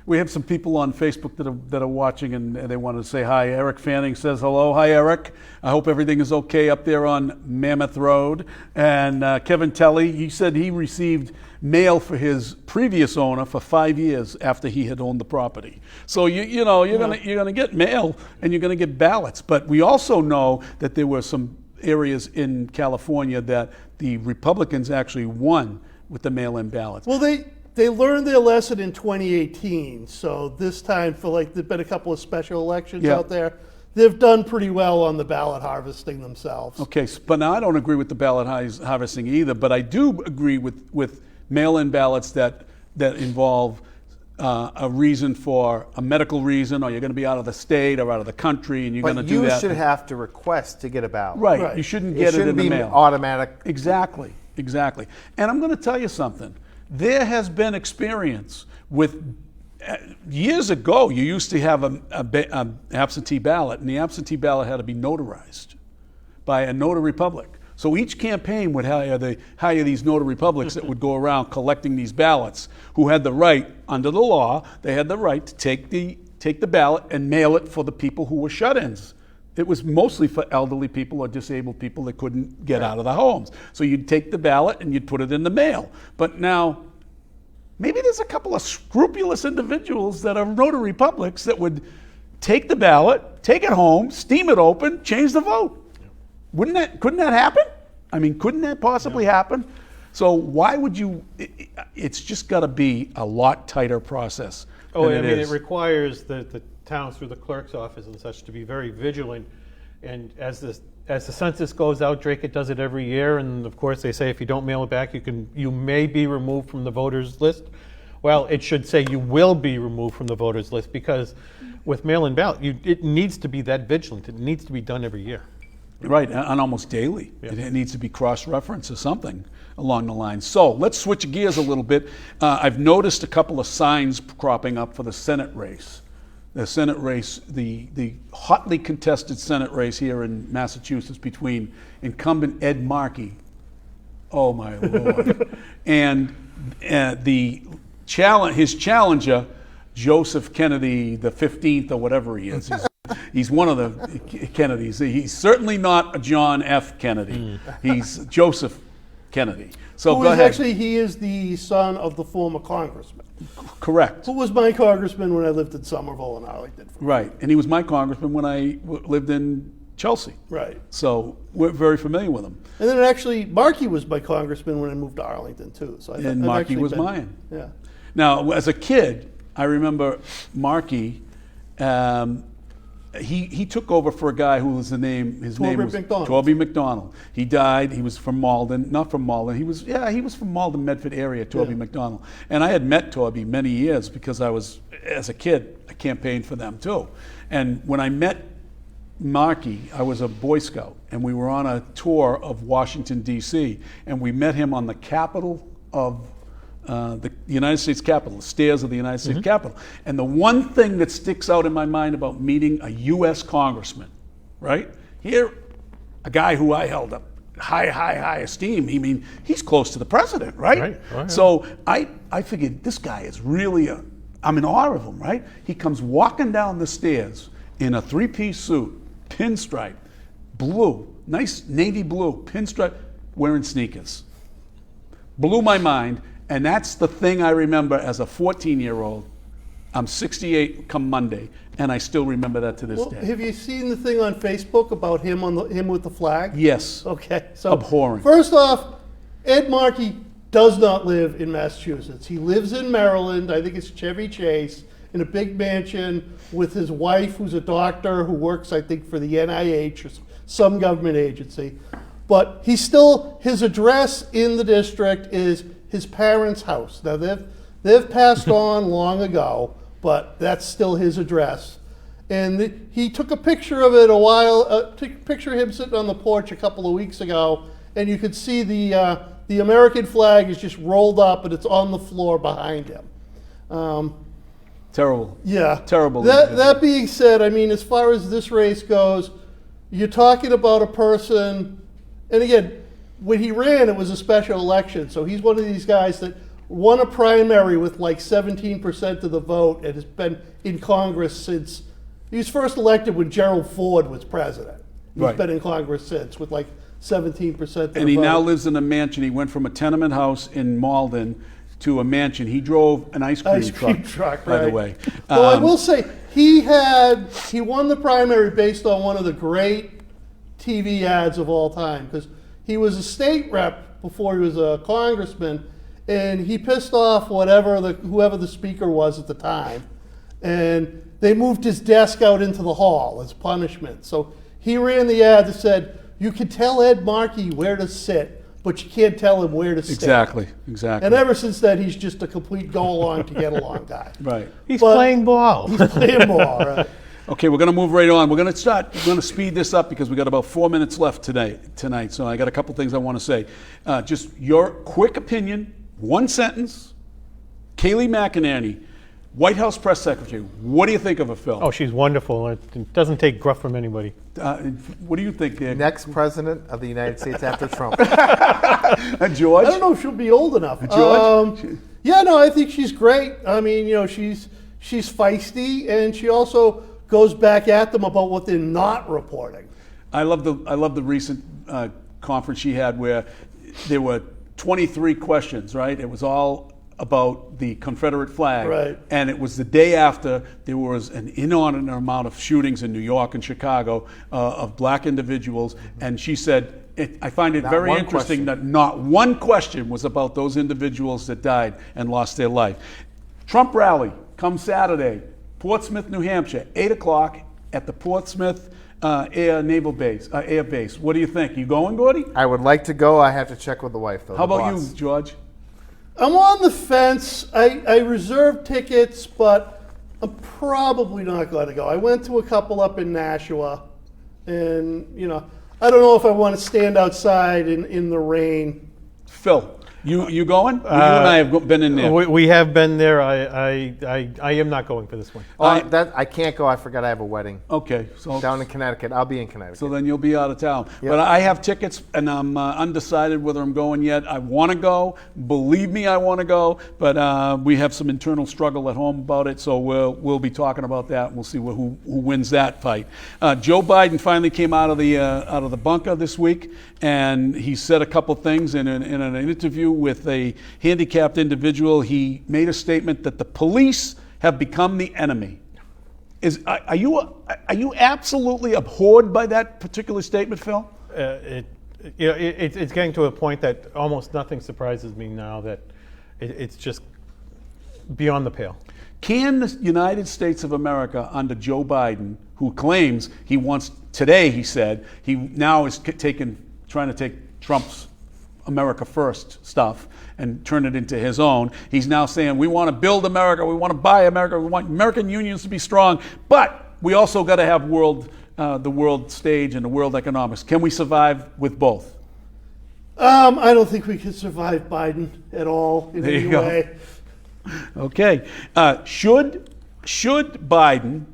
We have some people on Facebook that are watching, and they want to say hi. Eric Fanning says hello. Hi, Eric. I hope everything is okay up there on Mammoth Road. And Kevin Telly, he said he received mail for his previous owner for 5 years after he had owned the property. So you're gonna get mail and you're gonna get ballots. But we also know that there were some areas in California that the Republicans actually won with the mail-in ballots. Well, they learned their lesson in 2018. So this time, there've been a couple of special elections out there. They've done pretty well on the ballot harvesting themselves. Okay, but now I don't agree with the ballot harvesting either, but I do agree with mail-in ballots that involve a reason for a medical reason, or you're going to be out of the state or out of the country, and you're going to do that. But you should have to request to get a ballot. Right. You shouldn't get it in the mail. Automatic. Exactly. And I'm going to tell you something. There has been experience with years ago, you used to have an absentee ballot, and the absentee ballot had to be notarized by a notary public. So each campaign would hire these notary publics that would go around collecting these ballots, who had the right, under the law, they had the right to take the ballot and mail it for the people who were shut-ins. It was mostly for elderly people or disabled people that couldn't get out of the homes. So you'd take the ballot and you'd put it in the mail. But now, maybe there's a couple of scrupulous individuals that are notary publics that would take the ballot, take it home, steam it open, change the vote. Couldn't that happen? I mean, couldn't that possibly happen? So why would you, it's just got to be a lot tighter process. Oh, I mean, it requires the towns through the clerk's office and such to be very vigilant. And as the census goes out, Dracut does it every year, and of course they say if you don't mail it back, you may be removed from the voters list. Well, it should say you will be removed from the voters list, because with mail-in ballot, it needs to be that vigilant. It needs to be done every year. Right, and almost daily. Yeah. It needs to be cross-referenced or something along the line. So let's switch gears a little bit. I've noticed a couple of signs cropping up for the Senate race. The Senate race, the hotly contested Senate race here in Massachusetts between incumbent Ed Markey, oh my Lord, and his challenger, Joseph Kennedy, the 15th or whatever he is. He's one of the Kennedys. He's certainly not a John F. Kennedy. He's Joseph Kennedy. So go ahead. Actually, he is the son of the former congressman. Correct. Who was my congressman when I lived in Somerville and Arlington. Right, and he was my congressman when I lived in Chelsea. Right. So we're very familiar with him. And then actually, Markey was my congrison when I moved to Arlington too. So and Markey was mine. Yeah. Now, as a kid, I remember Markey. He took over for a guy who was his name was Torby McDonald. He died. He was from Malden, not from Malden. He was from Malden, Medford area, Torby McDonald. And I had met Torby many years because as a kid, I campaigned for them too. And when I met Markey, I was a Boy Scout, and we were on a tour of Washington, D.C., and we met him on the Capitol of the United States Capitol, the stairs of the United States Capitol. And the one thing that sticks out in my mind about meeting a U.S. congressman, right? Here, a guy who I held up high esteem. I mean, he's close to the president, right? Right. So I figured this guy is really I'm in awe of him, right? He comes walking down the stairs in a three-piece suit, pinstripe, blue, nice navy blue, pinstripe, wearing sneakers. Blew my mind. And that's the thing I remember as a 14-year-old. I'm 68 come Monday, and I still remember that to this day. Have you seen the thing on Facebook about him him with the flag? Yes. Okay. So abhorrent. First off, Ed Markey does not live in Massachusetts. He lives in Maryland. I think it's Chevy Chase, in a big mansion with his wife, who's a doctor who works, I think, for the NIH or some government agency. But his address in the district is his parents' house. Now they've passed on long ago, but that's still his address. And he took a picture of it took a picture of him sitting on the porch a couple of weeks ago, and you could see the American flag is just rolled up and it's on the floor behind him. Terrible. Yeah. Terrible. That being said, I mean, as far as this race goes, you're talking about a person, and again, when he ran, it was a special election. So he's one of these guys that won a primary with like 17% of the vote and has been in Congress since, he was first elected when Gerald Ford was president. He's been in Congress since with like 17% of the vote. And he now lives in a mansion. He went from a tenement house in Malden to a mansion. He drove an ice cream truck, by the way. Well, I will say, he won the primary based on one of the great TV ads of all time, because he was a state rep before he was a congressman, and he pissed off whoever the speaker was at the time, and they moved his desk out into the hall as punishment. So he ran the ad that said, "You can tell Ed Markey where to sit, but you can't tell him where to stay." Exactly. And ever since then, he's just a complete go-along to get along guy. Right. He's playing ball. He's playing ball, right. Okay, we're going to move right on. We're going to speed this up because we got about 4 minutes left tonight. So I got a couple things I want to say. Just your quick opinion, one sentence. Kayleigh McEnany, White House press secretary. What do you think of her, Phil? Oh, she's wonderful. It doesn't take gruff from anybody. What do you think, Dan? Next president of the United States after Trump. George? I don't know if she'll be old enough. George? Yeah, no, I think she's great. I mean, you know, she's feisty, and she also goes back at them about what they're not reporting. I love the recent conference she had where there were 23 questions, right? It was all about the Confederate flag. Right. And it was the day after there was an inordinate amount of shootings in New York and Chicago of black individuals. And she said, I find it very interesting that not one question was about those individuals that died and lost their life. Trump rally comes Saturday, Portsmouth, New Hampshire, 8 o'clock at the Portsmouth Air Base. What do you think? You going, Gordy? I would like to go. I have to check with the wife, though. How about you, George? I'm on the fence. I reserved tickets, but I'm probably not going to go. I went to a couple up in Nashua, and, you know, I don't know if I want to stand outside in the rain. Phil, you going? You and I have been in there. We have been there. I am not going for this one. I can't go. I forgot I have a wedding. Okay. So down in Connecticut. I'll be in Connecticut. So then you'll be out of town. Yep. But I have tickets, and I'm undecided whether I'm going yet. I want to go. Believe me, I want to go. But we have some internal struggle at home about it, so we'll be talking about that, and we'll see who wins that fight. Joe Biden finally came out of the bunker this week, and he said a couple things in an interview with a handicapped individual. He made a statement that the police have become the enemy. Are you absolutely abhorred by that particular statement, Phil? It's getting to a point that almost nothing surprises me now. That it's just beyond the pale. Can the United States of America, under Joe Biden, who claims he wants today, he said he now is trying to take Trump's America First stuff and turn it into his own. He's now saying we want to build America, we want to buy America, we want American unions to be strong, but we also got to have the world stage and the world economics. Can we survive with both? I don't think we could survive Biden at all in any way. Okay. Should Biden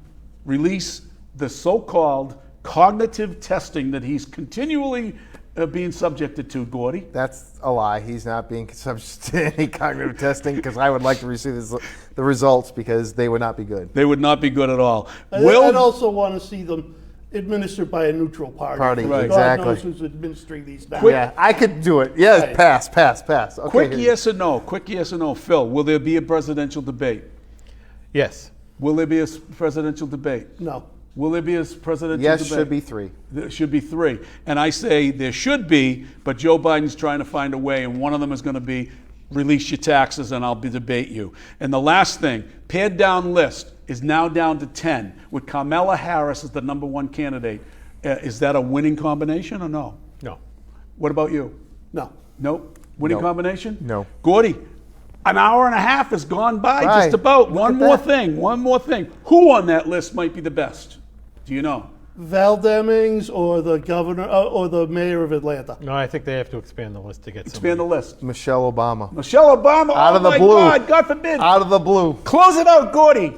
release the so-called cognitive testing that he's continually being subjected to, Gordy? That's a lie. He's not being subject to any cognitive testing, because I would like to receive the results, because they would not be good. They would not be good at all. I'd also want to see them administered by a neutral party. Right, God exactly. knows who's administering these now. Yeah, I could do it. Yeah, Right. pass. Okay, Quick yes or no. Quick yes or no. Phil, will there be a presidential debate? Yes. Will there be a presidential debate? No. Will there be a presidential Yes, debate? should be 3. There should be 3. And I say there should be, but Joe Biden's trying to find a way, and one of them is going to be release your taxes and I'll debate you. And the last thing, pared down list is now down to 10 with Kamala Harris as the #1 candidate. Is that a winning combination or no? No. What about you? No. Nope. Winning No. combination? No. Gordy, an hour and a half has gone by, Right. just about. Look One at more that. thing. Who on that list might be the best? Do you know? Val Demings or the governor or the mayor of Atlanta. No, I think they have to expand the list to get Expand the list. Michelle Obama. Michelle Obama. Out of the my blue. God, God forbid. Out of the blue. Close it out, Gordy.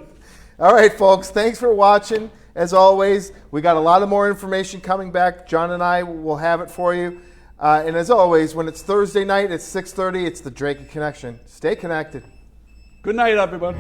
All right, folks, thanks for watching. As always, we got a lot of more information coming back. John and I will have it for you. And as always, when it's Thursday night at 6:30, it's the Dracut Connection. Stay connected. Good night, everybody.